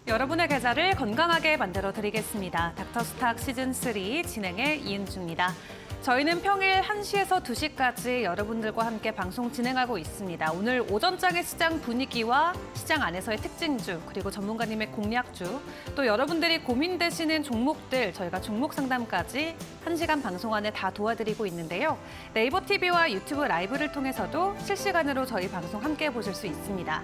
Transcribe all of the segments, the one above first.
여러분의 계좌를 건강하게 만들어 드리겠습니다. 닥터스탁 시즌3 진행의 이은주입니다. 저희는 평일 1시에서 2시까지 여러분들과 함께 방송 진행하고 있습니다. 오늘 오전장의 시장 분위기와 시장 안에서의 특징주, 그리고 전문가님의 공략주, 또 여러분들이 고민되시는 종목들 저희가 종목 상담까지 1시간 방송 안에 다 도와드리고 있는데요. 네이버 TV와 유튜브 라이브를 통해서도 실시간으로 저희 방송 함께 보실 수 있습니다.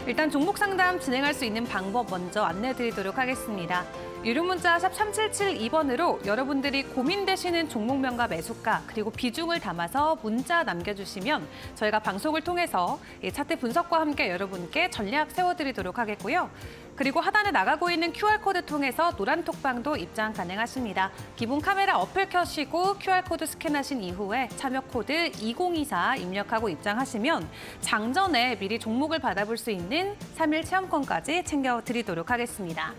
일단 종목 상담 진행할 수 있는 방법 먼저 안내드리도록 하겠습니다. 유료 문자 샵 3772번으로 여러분들이 고민되시는 종목명과 매수가 그리고 비중을 담아서 문자 남겨주시면 저희가 방송을 통해서 차트 분석과 함께 여러분께 전략 세워드리도록 하겠고요. 그리고 하단에 나가고 있는 QR코드 통해서 노란 톡방도 입장 가능하십니다. 기본 카메라 어플 켜시고 QR코드 스캔하신 이후에 참여 코드 2024 입력하고 입장하시면 장전에 미리 종목을 받아볼 수 있는 3일 체험권까지 챙겨드리도록 하겠습니다.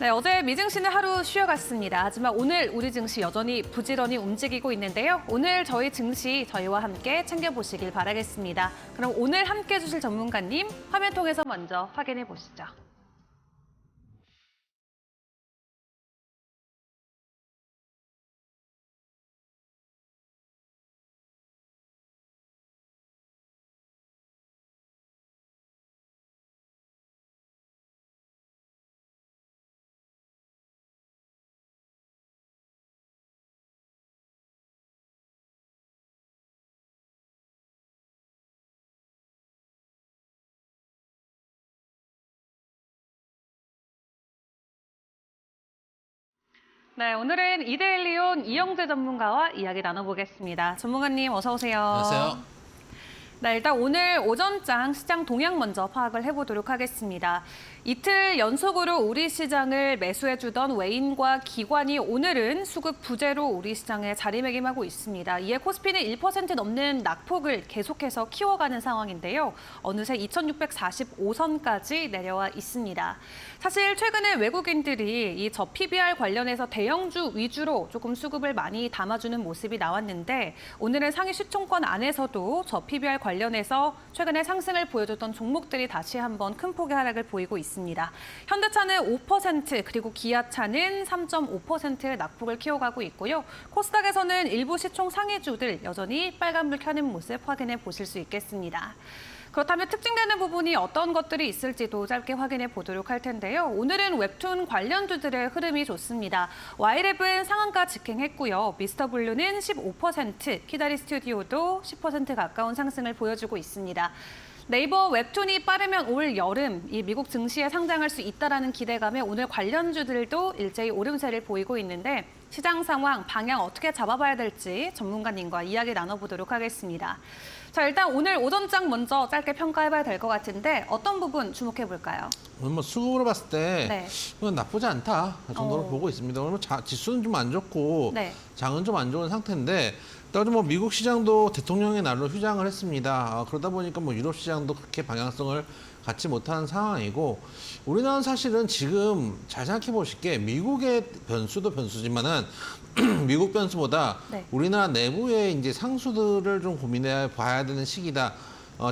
네, 어제 미증시는 하루 쉬어갔습니다. 하지만 오늘 우리 증시 여전히 부지런히 움직이고 있는데요. 오늘 저희 증시 저희와 함께 챙겨보시길 바라겠습니다. 그럼 오늘 함께 해주실 전문가님 화면 통해서 먼저 확인해 보시죠. 네, 오늘은 이데일리온 이영재 전문가와 이야기 나눠보겠습니다. 전문가님 어서 오세요. 안녕하세요. 네, 일단 오늘 오전장 시장 동향 먼저 파악을 해보도록 하겠습니다. 이틀 연속으로 우리 시장을 매수해주던 외인과 기관이 오늘은 수급 부재로 우리 시장에 자리매김하고 있습니다. 이에 코스피는 1% 넘는 낙폭을 계속해서 키워가는 상황인데요. 어느새 2645선까지 내려와 있습니다. 사실 최근에 외국인들이 이 PBR 관련해서 대형주 위주로 조금 수급을 많이 담아주는 모습이 나왔는데 오늘은 상위 시총권 안에서도 PBR 관련해서 최근에 상승을 보여줬던 종목들이 다시 한번 큰 폭의 하락을 보이고 있습니다. 현대차는 5% 그리고 기아차는 3.5%의 낙폭을 키워가고 있고요. 코스닥에서는 일부 시총 상위주들 여전히 빨간불 켜는 모습 확인해 보실 수 있겠습니다. 그렇다면 특징되는 부분이 어떤 것들이 있을지도 짧게 확인해 보도록 할 텐데요. 오늘은 웹툰 관련주들의 흐름이 좋습니다. 와이랩은 상한가 직행했고요. 미스터블루는 15%, 키다리 스튜디오도 10% 가까운 상승을 보여주고 있습니다. 네이버 웹툰이 빠르면 올 여름 이 미국 증시에 상장할 수 있다라는 기대감에 오늘 관련주들도 일제히 오름세를 보이고 있는데 시장 상황, 방향 어떻게 잡아봐야 될지 전문가님과 이야기 나눠보도록 하겠습니다. 자, 일단 오늘 오전장 먼저 짧게 평가해봐야 될 것 같은데 어떤 부분 주목해볼까요? 오늘 수급으로 봤을 때 네. 그건 나쁘지 않다 정도로 보고 있습니다. 오늘 지수는 좀 안 좋고 네. 장은 좀 안 좋은 상태인데 또 미국 시장도 대통령의 날로 휴장을 했습니다. 그러다 보니까 유럽 시장도 그렇게 방향성을 갖지 못하는 상황이고 우리나라는 사실은 지금 잘 생각해 보실 게 미국의 변수도 변수지만은 미국 변수보다 네. 우리나라 내부의 이제 상수들을 좀 고민해 봐야 되는 시기다.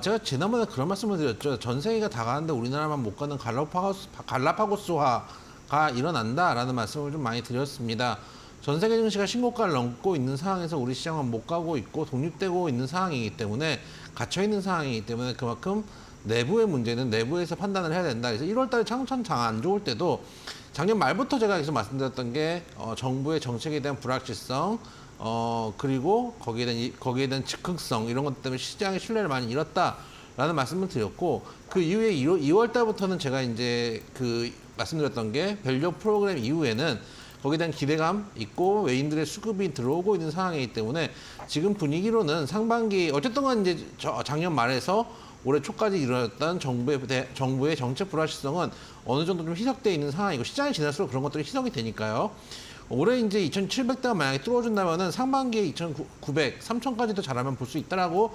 제가 지난번에 그런 말씀을 드렸죠. 전 세계가 다 가는데 우리나라만 못 가는 갈라파고스화가 일어난다라는 말씀을 좀 많이 드렸습니다. 전 세계 증시가 신고가를 넘고 있는 상황에서 우리 시장은 못 가고 있고 독립되고 있는 상황이기 때문에 갇혀 있는 상황이기 때문에 그만큼 내부의 문제는 내부에서 판단을 해야 된다. 그래서 1월 달에 창천 장 안 좋을 때도 작년 말부터 제가 계속 말씀드렸던 게 정부의 정책에 대한 불확실성 그리고 거기에 대한 즉흥성 이런 것 때문에 시장의 신뢰를 많이 잃었다라는 말씀을 드렸고 그 이후에 2월 달부터는 제가 이제 말씀드렸던 게 밸류 프로그램 이후에는 거기에 대한 기대감 있고 외인들의 수급이 들어오고 있는 상황이기 때문에 지금 분위기로는 상반기 어쨌든 간 이제 작년 말에서 올해 초까지 이루어졌던 정부의 정책 불확실성은 어느 정도 좀 희석되어 있는 상황이고 시장이 지날수록 그런 것들이 희석이 되니까요. 올해 이제 2,700대가 만약에 뚫어준다면은 상반기에 2,900, 3,000까지도 잘하면 볼 수 있다라고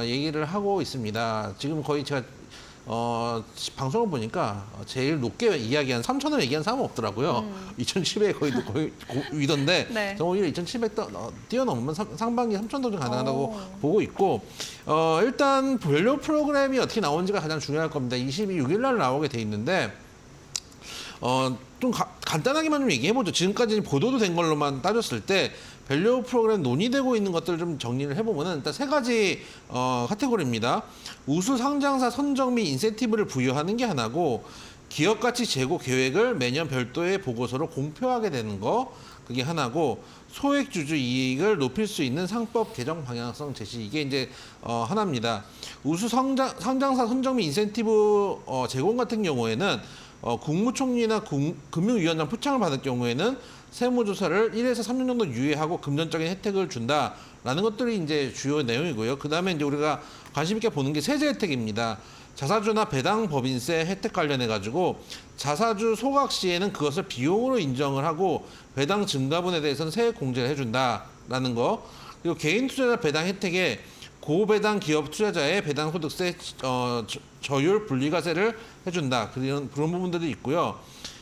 얘기를 하고 있습니다. 지금 거의 제가 방송을 보니까 제일 높게 이야기한 3,000을 얘기한 사람은 없더라고요. 2,700에 거의 위던데 네. 오히려 2,700 뛰어넘으면 상반기 3,000도 좀 가능하다고 보고 있고 일단 밸류 프로그램이 어떻게 나오는지가 가장 중요할 겁니다. 26일 날 나오게 돼 있는데 좀 간단하게만 좀 얘기해보죠. 지금까지 보도도 된 걸로만 따졌을 때 밸류 프로그램 논의되고 있는 것들을 좀 정리를 해보면은 일단 세 가지 카테고리입니다. 우수 상장사 선정 및 인센티브를 부여하는 게 하나고, 기업 가치 제고 계획을 매년 별도의 보고서로 공표하게 되는 거, 그게 하나고, 소액 주주 이익을 높일 수 있는 상법 개정 방향성 제시, 이게 이제 하나입니다. 우수 상장사 선정 및 인센티브 제공 같은 경우에는 국무총리나 금융위원장 표창을 받을 경우에는 세무조사를 1에서 3년 정도 유예하고 금전적인 혜택을 준다라는 것들이 이제 주요 내용이고요. 그 다음에 이제 우리가 관심 있게 보는 게 세제 혜택입니다. 자사주나 배당 법인세 혜택 관련해 가지고 자사주 소각 시에는 그것을 비용으로 인정을 하고 배당 증가분에 대해서는 세액 공제를 해준다라는 거. 그리고 개인 투자자 배당 혜택에 고배당 기업 투자자의 배당 소득세 저율 분리과세를 해준다. 그런 부분들이 있고요.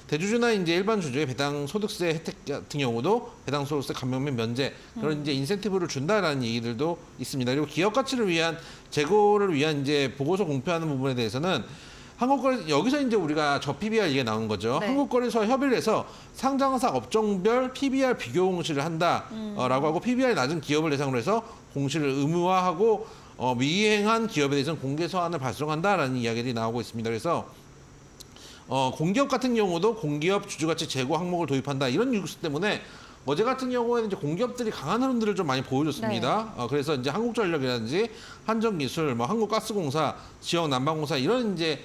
대주주나 이제 일반 주주의 배당 소득세 혜택 같은 경우도 배당 소득세 감면 및 면제, 그런 이제 인센티브를 준다라는 얘기들도 있습니다. 그리고 기업 가치를 위한 재고를 위한 이제 보고서 공표하는 부분에 대해서는 여기서 이제 우리가 저 PBR 얘기가 나온 거죠. 네. 한국거래소와 협의를 해서 상장사 업종별 PBR 비교 공시를 한다라고 하고, PBR이 낮은 기업을 대상으로 해서 공시를 의무화하고 미행한 기업에 대해서는 공개 서한을 발송한다라는 이야기들이 나오고 있습니다. 그래서 공기업 같은 경우도 공기업 주주가치 제고 항목을 도입한다, 이런 뉴스 때문에 어제 같은 경우에는 이제 공기업들이 강한 흐름들을 좀 많이 보여줬습니다. 그래서 이제 한국전력이라든지 한전기술, 뭐 한국가스공사, 지역난방공사, 이런 이제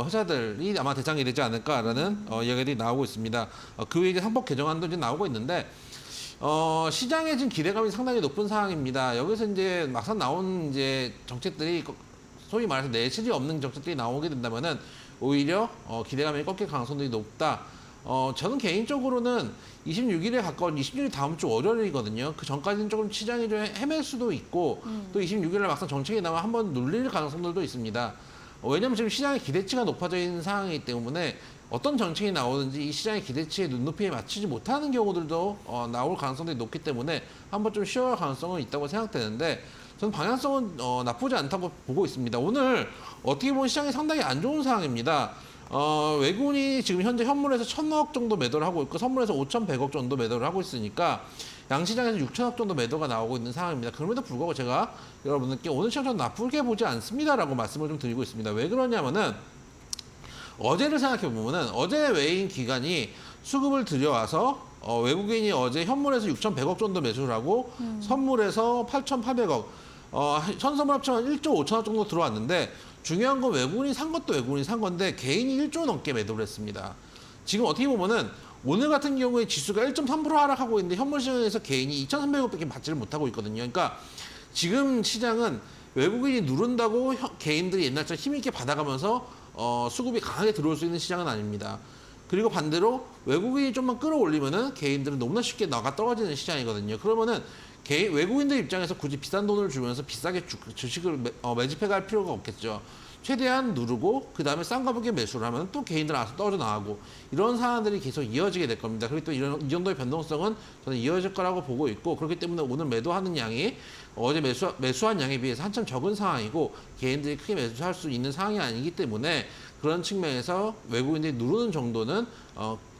회사들이 아마 대상이 되지 않을까라는 이야기들이 나오고 있습니다. 그 외에 이제 상법 개정안도 이제 나오고 있는데, 시장에 지금 기대감이 상당히 높은 상황입니다. 여기서 이제 막상 나온 이제 정책들이 소위 말해서 내실이 없는 정책들이 나오게 된다면은 오히려 기대감이 꺾일 가능성이 높다. 저는 개인적으로는 26일에 가까운 26일 다음 주 월요일이거든요. 그 전까지는 조금 시장이 좀 헤맬 수도 있고, 또 26일에 막상 정책이 나면 한번 눌릴 가능성들도 있습니다. 왜냐하면 지금 시장의 기대치가 높아져 있는 상황이기 때문에 어떤 정책이 나오든지 이 시장의 기대치에 눈높이에 맞추지 못하는 경우들도 나올 가능성이 높기 때문에 한번 좀 쉬어갈 가능성은 있다고 생각되는데, 저는 방향성은 나쁘지 않다고 보고 있습니다. 오늘 어떻게 보면 시장이 상당히 안 좋은 상황입니다. 외국인이 지금 현재 현물에서 1,000억 정도 매도를 하고 있고, 선물에서 5,100억 정도 매도를 하고 있으니까 양시장에서 6,000억 정도 매도가 나오고 있는 상황입니다. 그럼에도 불구하고 제가 여러분들께 오늘 시장 저는 나쁘게 보지 않습니다라고 말씀을 좀 드리고 있습니다. 왜 그러냐면은 어제를 생각해 보면은 어제 외인 기관이 수급을 들여와서 외국인이 어제 현물에서 6,100억 정도 매수를 하고 선물에서 8,800억, 현선물 합치면 1조 5천억 정도 들어왔는데, 중요한 건 외국인이 산 것도 외국인이 산 건데 개인이 1조 넘게 매도를 했습니다. 지금 어떻게 보면은 오늘 같은 경우에 지수가 1.3% 하락하고 있는데 현물 시장에서 개인이 2,300억밖에 받지를 못하고 있거든요. 그러니까 지금 시장은 외국인이 누른다고 개인들이 옛날처럼 힘있게 받아가면서 수급이 강하게 들어올 수 있는 시장은 아닙니다. 그리고 반대로 외국인이 좀만 끌어올리면은 개인들은 너무나 쉽게 나가 떨어지는 시장이거든요. 그러면은 외국인들 입장에서 굳이 비싼 돈을 주면서 비싸게 주식을 매집해갈 필요가 없겠죠. 최대한 누르고 그 다음에 싼 가격에 매수를 하면 또 개인들 알아서 떨어져 나가고, 이런 상황들이 계속 이어지게 될 겁니다. 그리고 또 이 정도의 변동성은 저는 이어질 거라고 보고 있고, 그렇기 때문에 오늘 매도하는 양이 어제 매수한 양에 비해서 한참 적은 상황이고, 개인들이 크게 매수할 수 있는 상황이 아니기 때문에 그런 측면에서 외국인들이 누르는 정도는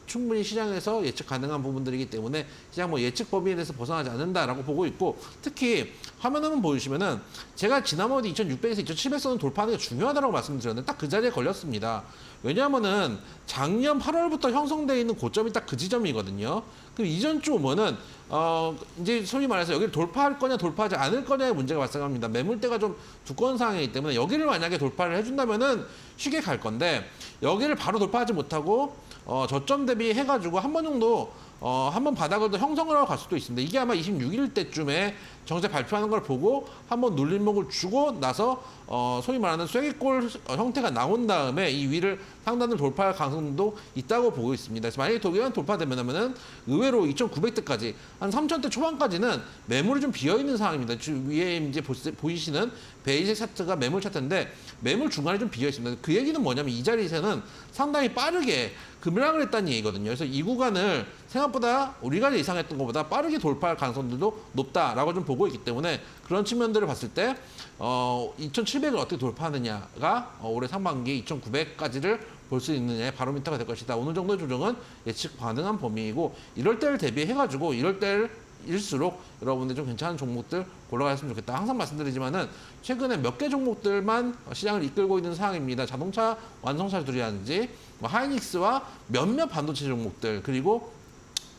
충분히 시장에서 예측 가능한 부분들이기 때문에 시장 예측 범위에서 벗어나지 않는다라고 보고 있고, 특히 화면 한번 보여주시면은 제가 지난번에 2,600에서 2,700선을 돌파하는 게 중요하다고 말씀드렸는데 딱 그 자리에 걸렸습니다. 왜냐하면은 작년 8월부터 형성되어 있는 고점이 딱 그 지점이거든요. 그럼 이전 주 오면은 이제 소위 말해서 여기를 돌파할 거냐 돌파하지 않을 거냐의 문제가 발생합니다. 매물대가 좀 두꺼운 상황이기 때문에 여기를 만약에 돌파를 해준다면은 쉽게 갈 건데, 여기를 바로 돌파하지 못하고 저점 대비 해가지고 한 번 정도 한번 바닥을 더 형성을 하고 갈 수도 있습니다. 이게 아마 26일 때쯤에 정책 발표하는 걸 보고 한번 눌림목을 주고 나서 소위 말하는 쐐기골 형태가 나온 다음에 이 위를 상단을 돌파할 가능성도 있다고 보고 있습니다. 그래서 만약에 도기가 돌파되면은 의외로 2,900대까지 한 3,000대 초반까지는 매물이 좀 비어 있는 상황입니다. 위에 이제 보이시는 베이직 차트가 매물 차트인데 매물 중간에 좀 비어 있습니다. 그 얘기는 뭐냐면 이 자리에서는 상당히 빠르게 급락을 했다는 얘기거든요. 그래서 이 구간을 생각보다 우리가 예상했던 것보다 빠르게 돌파할 가능성들도 높다라고 좀 보고 있기 때문에, 그런 측면들을 봤을 때 2,700을 어떻게 돌파하느냐가 올해 상반기 2,900까지를 볼 수 있느냐의 바로미터가 될 것이다. 어느 정도의 조정은 예측 가능한 범위이고 이럴 때를 대비해가지고 이럴 때일수록 여러분들 좀 괜찮은 종목들 골라가셨으면 좋겠다. 항상 말씀드리지만은 최근에 몇 개 종목들만 시장을 이끌고 있는 상황입니다. 자동차 완성차들이라든지 하이닉스와 몇몇 반도체 종목들 그리고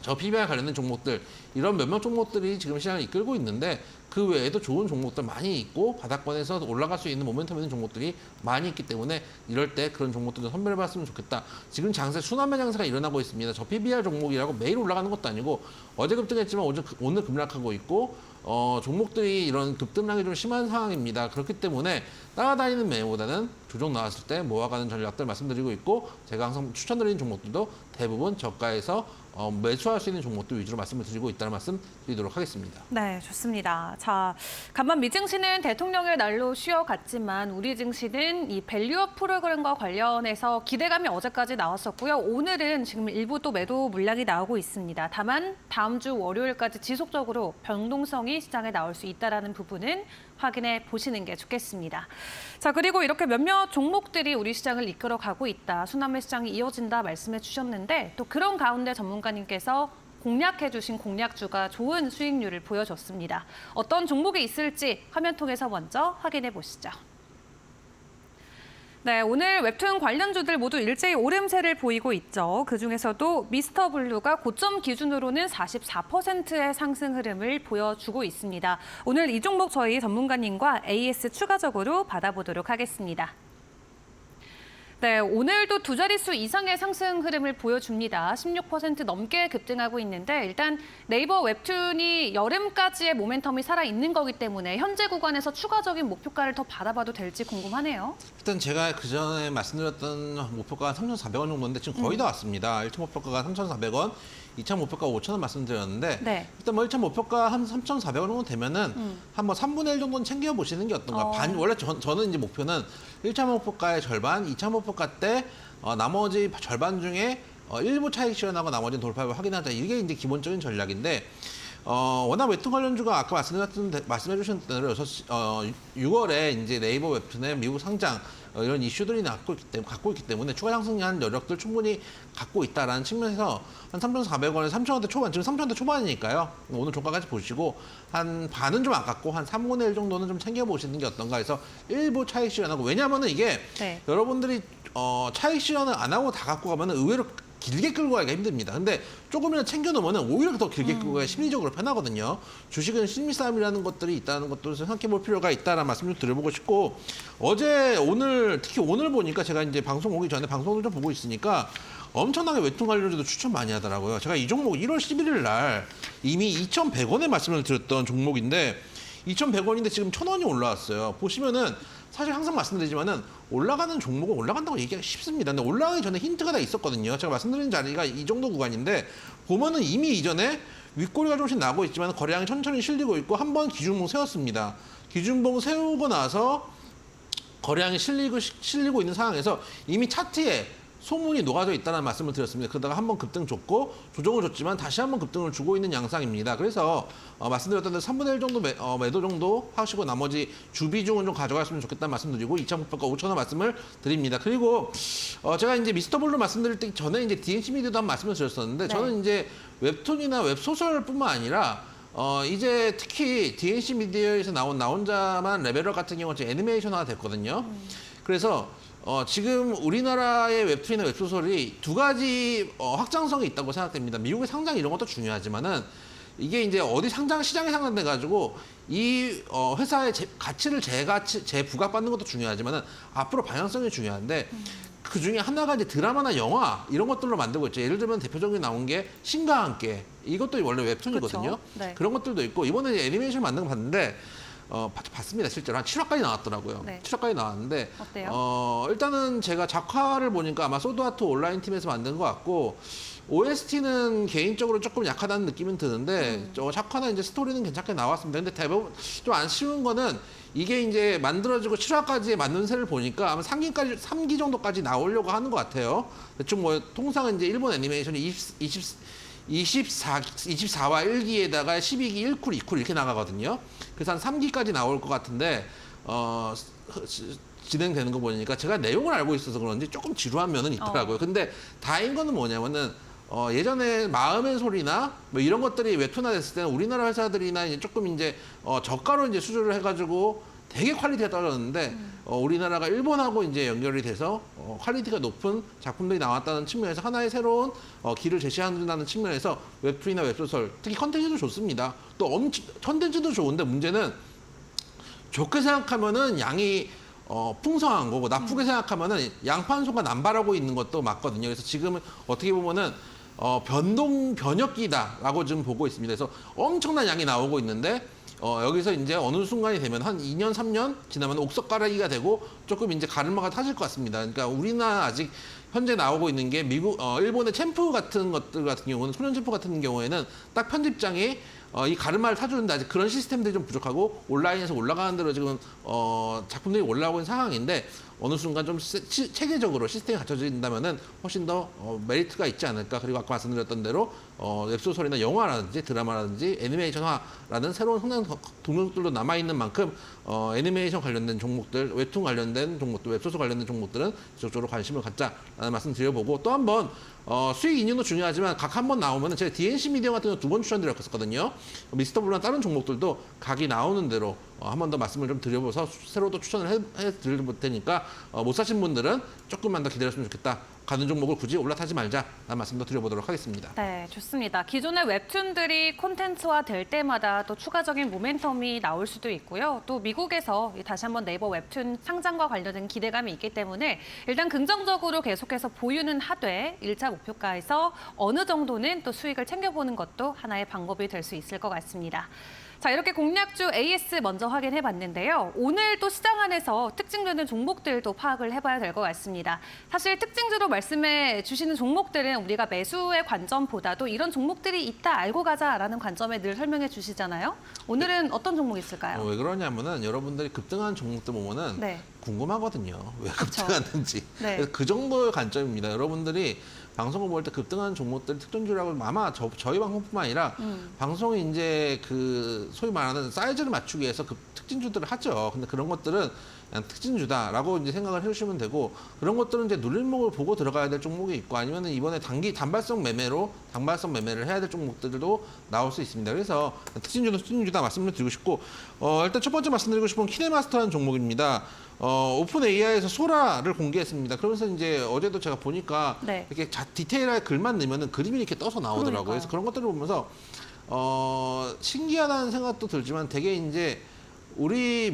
저 PBR 관련된 종목들 이런 몇몇 종목들이 지금 시장을 이끌고 있는데 그 외에도 좋은 종목들 많이 있고 바닥권에서 올라갈 수 있는 모멘텀 있는 종목들이 많이 있기 때문에 이럴 때 그런 종목들도 선별해봤으면 좋겠다. 지금 장세 순환매 장세가 일어나고 있습니다. 저 PBR 종목이라고 매일 올라가는 것도 아니고 어제 급등했지만 오늘 급락하고 있고 종목들이 이런 급등량이 좀 심한 상황입니다. 그렇기 때문에 따라다니는 매매보다는 조정 나왔을 때 모아가는 전략들 말씀드리고 있고 제가 항상 추천드리는 종목들도 대부분 저가에서 매수할 수 있는 종목들 위주로 말씀을 드리고 있다는 말씀 드리도록 하겠습니다. 네, 좋습니다. 자, 간만 미증시는 대통령의 날로 쉬어갔지만 우리 증시는 이 밸류업 프로그램과 관련해서 기대감이 어제까지 나왔었고요. 오늘은 지금 일부 또 매도 물량이 나오고 있습니다. 다만 다음 주 월요일까지 지속적으로 변동성이 시장에 나올 수 있다는 부분은 확인해 보시는 게 좋겠습니다. 자, 그리고 이렇게 몇몇 종목들이 우리 시장을 이끌어가고 있다. 순환매 시장이 이어진다 말씀해 주셨는데 또 그런 가운데 전문가님께서 공략해 주신 공략주가 좋은 수익률을 보여줬습니다. 어떤 종목이 있을지 화면 통해서 먼저 확인해 보시죠. 네, 오늘 웹툰 관련주들 모두 일제히 오름세를 보이고 있죠. 그중에서도 미스터 블루가 고점 기준으로는 44%의 상승 흐름을 보여주고 있습니다. 오늘 이 종목 저희 전문가님과 AS 추가적으로 받아보도록 하겠습니다. 네, 오늘도 두 자릿수 이상의 상승 흐름을 보여줍니다. 16% 넘게 급등하고 있는데 일단 네이버 웹툰이 여름까지의 모멘텀이 살아있는 거기 때문에 현재 구간에서 추가적인 목표가를 더 받아봐도 될지 궁금하네요. 일단 제가 그전에 말씀드렸던 목표가가 3,400원 정도인데 지금 거의 다 왔습니다. 1차 목표가가 3,400원, 2차 목표가 5,000원 말씀드렸는데 네. 일단 뭐 1차 목표가 한 3,400원 정도 되면은 한 뭐 3분의 1 정도는 챙겨보시는 게 어떤가. 원래 저는 이제 목표는 1차 목표가의 절반, 2차 목표가 때 나머지 절반 중에 일부 차익 실현하고 나머지는 돌파를 확인하자. 이게 이제 기본적인 전략인데 워낙 웹툰 관련주가 아까 말씀해 주신 대로 6월에 이제 네이버 웹툰의 미국 상장 이런 이슈들이 갖고 있기 때문에 추가 상승한 여력들 충분히 갖고 있다라는 측면에서 한 3,400원에서 3,000원대 초반, 지금 3,000원대 초반이니까요. 오늘 종가까지 보시고 한 반은 좀 아깝고 한 3분의 1 정도는 좀 챙겨보시는 게 어떤가 해서 일부 차익 실현하고 왜냐하면은 이게 네. 여러분들이 차익 실현을 안 하고 다 갖고 가면은 의외로 길게 끌고 가기가 힘듭니다. 근데 조금이라도 챙겨놓으면 오히려 더 길게 끌고 가기가 심리적으로 편하거든요. 주식은 심리 싸움이라는 것들이 있다는 것들을 생각해 볼 필요가 있다는 말씀을 드려보고 싶고 어제 오늘 특히 오늘 보니까 제가 이제 방송 오기 전에 방송을 좀 보고 있으니까 엄청나게 웹툰 관련주도 추천 많이 하더라고요. 제가 이 종목 1월 11일 날 이미 2,100원에 말씀을 드렸던 종목인데 2,100원인데 지금 1,000원이 올라왔어요. 보시면은 사실 항상 말씀드리지만은 올라가는 종목은 올라간다고 얘기하기 쉽습니다. 근데 올라가기 전에 힌트가 다 있었거든요. 제가 말씀드린 자리가 이 정도 구간인데 보면은 이미 이전에 윗꼬리가 조금씩 나고 있지만 거래량이 천천히 실리고 있고 한번 기준봉 세웠습니다. 기준봉 세우고 나서 거래량이 실리고 있는 상황에서 이미 차트에 소문이 녹아져 있다는 말씀을 드렸습니다. 그러다가 한번 급등 줬고 조정을 줬지만 다시 한번 급등을 주고 있는 양상입니다. 그래서 말씀드렸던 대로 3분의 1 정도 매도 정도 하시고 나머지 주비중은 좀 가져갔으면 좋겠다는 말씀드리고 2차 목표가 5,000원 말씀을 드립니다. 그리고 제가 이제 미스터 블루 말씀드릴 때 전에 이제 DNC 미디어도 한 말씀을 드렸었는데 네. 저는 이제 웹툰이나 웹소설뿐만 아니라 이제 특히 DNC 미디어에서 나 혼자만 레벨업 같은 경우는 지금 애니메이션화가 됐거든요. 그래서 지금 우리나라의 웹툰이나 웹소설이 두 가지 확장성이 있다고 생각됩니다. 미국의 상장 이런 것도 중요하지만은 이게 이제 어디 시장에 상장돼 가지고 이 회사의 가치를 재부각받는 것도 중요하지만은 앞으로 방향성이 중요한데 그 중에 하나가 이제 드라마나 영화 이런 것들로 만들고 있죠. 예를 들면 대표적인 나온 게 신과 함께 이것도 원래 웹툰이거든요. 그쵸? 네. 그런 것들도 있고 이번에 이제 애니메이션 만든 거 봤는데 봤습니다. 실제로 한 7화까지 나왔더라고요. 네. 7화까지 나왔는데 어때요? 일단은 제가 작화를 보니까 아마 소드아트 온라인 팀에서 만든 것 같고 OST는 개인적으로 조금 약하다는 느낌은 드는데 작화나 이제 스토리는 괜찮게 나왔습니다. 근데 대부분 좀 아쉬운 거는 이게 이제 만들어지고 7화까지의 만듦새를 보니까 아마 3기 정도까지 나오려고 하는 것 같아요. 대충 뭐 통상은 이제 일본 애니메이션이 24화 1기에다가 12기 1쿨, 2쿨 이렇게 나가거든요. 그래서 한 3기까지 나올 것 같은데 진행되는 거 보니까 제가 내용을 알고 있어서 그런지 조금 지루한 면은 있더라고요. 근데 다행인 거는 뭐냐면은 예전에 마음의 소리나 뭐 이런 것들이 웹툰화 됐을 때는 우리나라 회사들이나 이제 조금 이제 저가로 이제 수주를 해가지고 되게 퀄리티가 떨어졌는데 우리나라가 일본하고 이제 연결이 돼서 퀄리티가 높은 작품들이 나왔다는 측면에서 하나의 새로운 길을 제시한다는 측면에서 웹툰이나 웹소설 특히 컨텐츠도 좋습니다. 또 컨텐츠도 좋은데 문제는 좋게 생각하면은 양이 풍성한 거고 나쁘게 생각하면은 양판소가 남발하고 있는 것도 맞거든요. 그래서 지금은 어떻게 보면은 변혁기다라고 지금 보고 있습니다. 그래서 엄청난 양이 나오고 있는데 여기서 이제 어느 순간이 되면 한 2년, 3년 지나면 옥석가락이가 되고 조금 이제 가르마가 타질 것 같습니다. 그러니까 우리는 아직 현재 나오고 있는 게 일본의 챔프 같은 것들 같은 경우는 소년 챔프 같은 경우에는 딱 편집장에 이 가르마를 타주는데 아직 그런 시스템들이 좀 부족하고 온라인에서 올라가는 대로 지금 작품들이 올라오고 있는 상황인데 어느 순간 좀 체계적으로 시스템이 갖춰진다면은 훨씬 더 메리트가 있지 않을까. 그리고 아까 말씀드렸던 대로 웹소설이나 영화라든지 드라마라든지 애니메이션화라는 새로운 성장 동력들도 남아 있는 만큼 애니메이션 관련된 종목들, 웹툰 관련된 종목들, 웹소설 관련된 종목들은 지속적으로 관심을 갖자라는 말씀 드려보고 또 한 번 수익 인연도 중요하지만 각 한 번 나오면은 제가 DNC 미디어 같은 거 2번 추천드렸었거든요. 미스터 블루나 다른 종목들도 각이 나오는 대로 한 번 더 말씀을 좀 드려보서 새로 또 추천을 해드릴 테니까 못 사신 분들은 조금만 더 기다렸으면 좋겠다. 가는 종목을 굳이 올라타지 말자라는 말씀도 드려보도록 하겠습니다. 네, 좋습니다. 기존의 웹툰들이 콘텐츠화 될 때마다 또 추가적인 모멘텀이 나올 수도 있고요. 또 미국에서 다시 한번 네이버 웹툰 상장과 관련된 기대감이 있기 때문에 일단 긍정적으로 계속해서 보유는 하되 1차 목표가에서 어느 정도는 또 수익을 챙겨보는 것도 하나의 방법이 될 수 있을 것 같습니다. 자, 이렇게 공략주 AS 먼저 확인해 봤는데요. 오늘 또 시장 안에서 특징되는 종목들도 파악을 해봐야 될 것 같습니다. 사실 특징주로 말씀해 주시는 종목들은 우리가 매수의 관점보다도 이런 종목들이 있다 알고 가자라는 관점에 늘 설명해 주시잖아요. 오늘은 어떤 종목이 있을까요? 왜 그러냐면은 여러분들이 급등한 종목들 보면은 네. 궁금하거든요. 왜 급등하는지. 네. 그래서 그 정도의 관점입니다. 여러분들이 방송을 볼 때 급등하는 종목들 특징주라고 아마 저희 방송뿐만 아니라 방송이 이제 그 소위 말하는 사이즈를 맞추기 위해서 그 특징주들을 하죠. 근데 그런 것들은 그냥 특징주다라고 이제 생각을 해주시면 되고 그런 것들은 이제 눌림목을 보고 들어가야 될 종목이 있고 아니면은 이번에 단발성 매매를 해야 될 종목들도 나올 수 있습니다. 그래서 특징주는 특징주다 말씀을 드리고 싶고 일단 첫 번째 말씀드리고 싶은 건 키네마스터라는 종목입니다. 오픈 AI에서 소라를 공개했습니다. 그러면서 이제 어제도 제가 보니까 네. 이렇게 디테일하게 글만 넣으면은 그림이 이렇게 떠서 나오더라고요. 그러니까요. 그래서 그런 것들을 보면서 신기하다는 생각도 들지만 되게 이제 우리의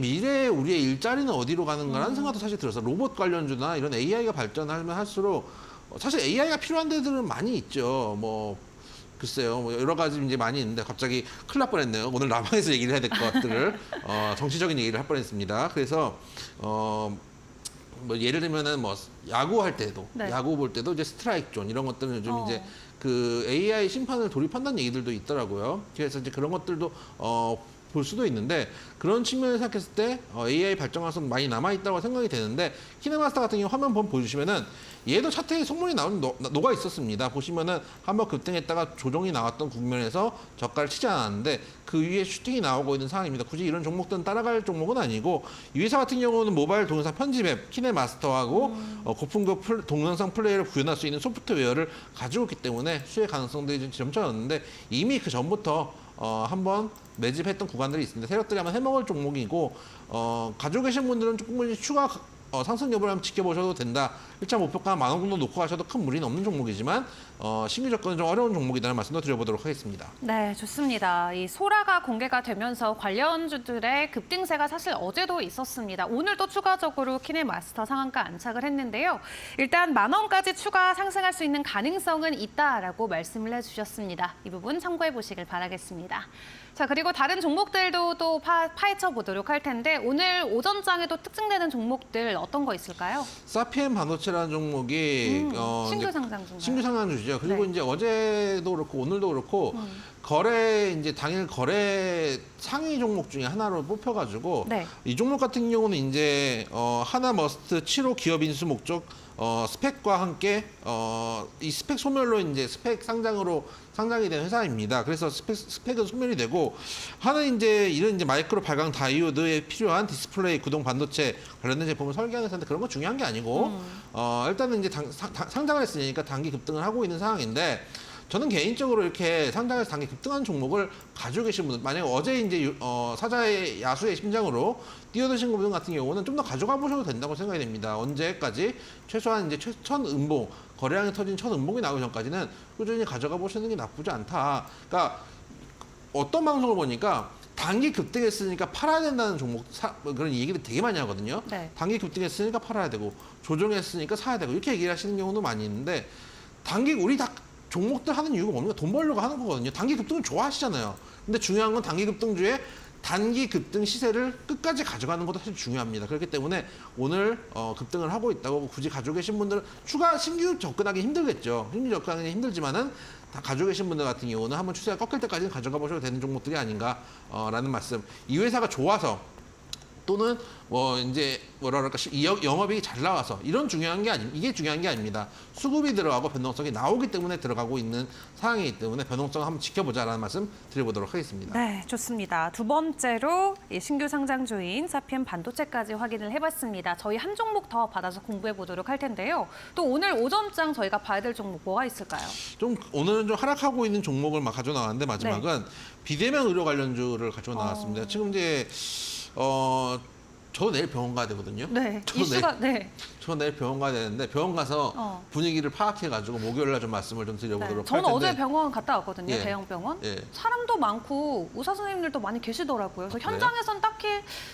일자리는 어디로 가는가라는 생각도 사실 들어서 로봇 관련주나 이런 AI가 발전하면 할수록 사실 AI가 필요한 데들은 많이 있죠. 뭐 글쎄요, 뭐 여러 가지 이제 많이 있는데 갑자기 큰일 날 뻔했네요. 오늘 라방에서 얘기를 해야 될 것들을 정치적인 얘기를 할 뻔했습니다. 그래서 뭐 예를 들면은 뭐 야구할 때도 네. 야구 볼 때도 이제 스트라이크 존 이런 것들은 요즘 이제 어. 그 AI 심판을 돌입한다는 얘기들도 있더라고요. 그래서 이제 그런 것들도 볼 수도 있는데 그런 측면을 생각했을 때 AI 발전 가능성 많이 남아 있다고 생각이 되는데 키네마스터 같은 경우 화면 보여주시면은 얘도 차트에 속물이 녹아 있었습니다. 보시면은 한번 급등했다가 조정이 나왔던 국면에서 저가를 치지 않았는데 그 위에 슈팅이 나오고 있는 상황입니다. 굳이 이런 종목들은 따라갈 종목은 아니고 이 회사 같은 경우는 모바일 동영상 편집 앱 키네마스터하고 고품격 동영상 플레이를 구현할 수 있는 소프트웨어를 가지고 있기 때문에 수혜 가능성들이 좀 점차였는데 이미 그 전부터 한번 매집했던 구간들이 있습니다. 세력들이 한번 해먹을 종목이고 가지고 계신 분들은 조금 추가 상승 여부를 한번 지켜보셔도 된다. 1차 목표가 10,000원 정도 놓고 가셔도 큰 무리는 없는 종목이지만 신규 접근은 좀 어려운 종목이라는 말씀도 드려보도록 하겠습니다. 네, 좋습니다. 이 소라가 공개가 되면서 관련주들의 급등세가 사실 어제도 있었습니다. 오늘도 추가적으로 키네마스터 상한가 안착을 했는데요. 일단 10,000원까지 추가 상승할 수 있는 가능성은 있다라고 말씀을 해주셨습니다. 이 부분 참고해 보시길 바라겠습니다. 자, 그리고 다른 종목들도 또 파헤쳐 보도록 할 텐데 오늘 오전장에도 특징되는 종목들 어떤 거 있을까요? 사피엔 반도체라는 종목이 신규 이제 상장주인가요? 신규 상장주죠. 그리고 네. 이제 어제도 그렇고 오늘도 그렇고 당일 거래 상위 종목 중에 하나로 뽑혀가지고 네. 이 종목 같은 경우는 이제 하나머스트 7호 기업 인수 목적 스펙과 함께 이 스펙 소멸로 이제 스펙 상장이 된 회사입니다. 그래서 스펙은 소멸이 되고 하는 이제 이런 이제 마이크로 발광 다이오드에 필요한 디스플레이, 구동 반도체 관련된 제품을 설계하는 회사인데 그런 건 중요한 게 아니고 일단은 이제 상장을 했으니까 단기 급등을 하고 있는 상황인데. 저는 개인적으로 이렇게 상장에서 단기 급등한 종목을 가지고 계신 분들, 만약에 어제 이제 사자의 야수의 심장으로 뛰어드신 분들 같은 경우는 좀 더 가져가 보셔도 된다고 생각이 됩니다. 언제까지 최소한 이제 첫 음봉, 거래량이 터진 첫 음봉이 나오기 전까지는 꾸준히 가져가 보시는 게 나쁘지 않다. 그러니까 어떤 방송을 보니까 단기 급등했으니까 팔아야 된다는 종목 그런 얘기를 되게 많이 하거든요. 네. 단기 급등했으니까 팔아야 되고 조정했으니까 사야 되고 이렇게 얘기를 하시는 경우도 많이 있는데 우리 다 종목들 하는 이유가 뭡니까? 돈 벌려고 하는 거거든요. 단기 급등을 좋아하시잖아요. 근데 중요한 건 단기 급등주의 단기 급등 시세를 끝까지 가져가는 것도 사실 중요합니다. 그렇기 때문에 오늘 급등을 하고 있다고 굳이 가지고 계신 분들은 신규 접근하기 힘들겠죠. 신규 접근하기 힘들지만은 다 가지고 계신 분들 같은 경우는 한번 추세가 꺾일 때까지는 가져가 보셔도 되는 종목들이 아닌가라는 말씀. 이 회사가 좋아서 또는 뭐 이제 뭐라 그럴까 영업이익이 잘 나와서 이게 중요한 게 아닙니다. 수급이 들어가고 변동성이 나오기 때문에 들어가고 있는 상황이기 때문에 변동성을 한번 지켜보자라는 말씀 드려보도록 하겠습니다. 네, 좋습니다. 두 번째로 이 신규 상장주인 사피엔 반도체까지 확인을 해봤습니다. 저희 한 종목 더 받아서 공부해 보도록 할 텐데요. 또 오늘 오전장 저희가 봐야 될 종목 뭐가 있을까요? 오늘은 좀 하락하고 있는 종목을 막 가져 나왔는데 마지막은 비대면 의료 관련주를 가져 나왔습니다. 지금 이제 저도 내일 병원 가야 되거든요. 네, 이슈가 저 내일 병원 가야 되는데 병원 가서 분위기를 파악해가지고 목요일 날 좀 말씀을 좀 드려보도록 할 텐데. 저는 어제 병원 갔다 왔거든요. 예. 대형 병원. 예. 사람도 많고 의사 선생님들도 많이 계시더라고요. 그래서 현장에선 딱히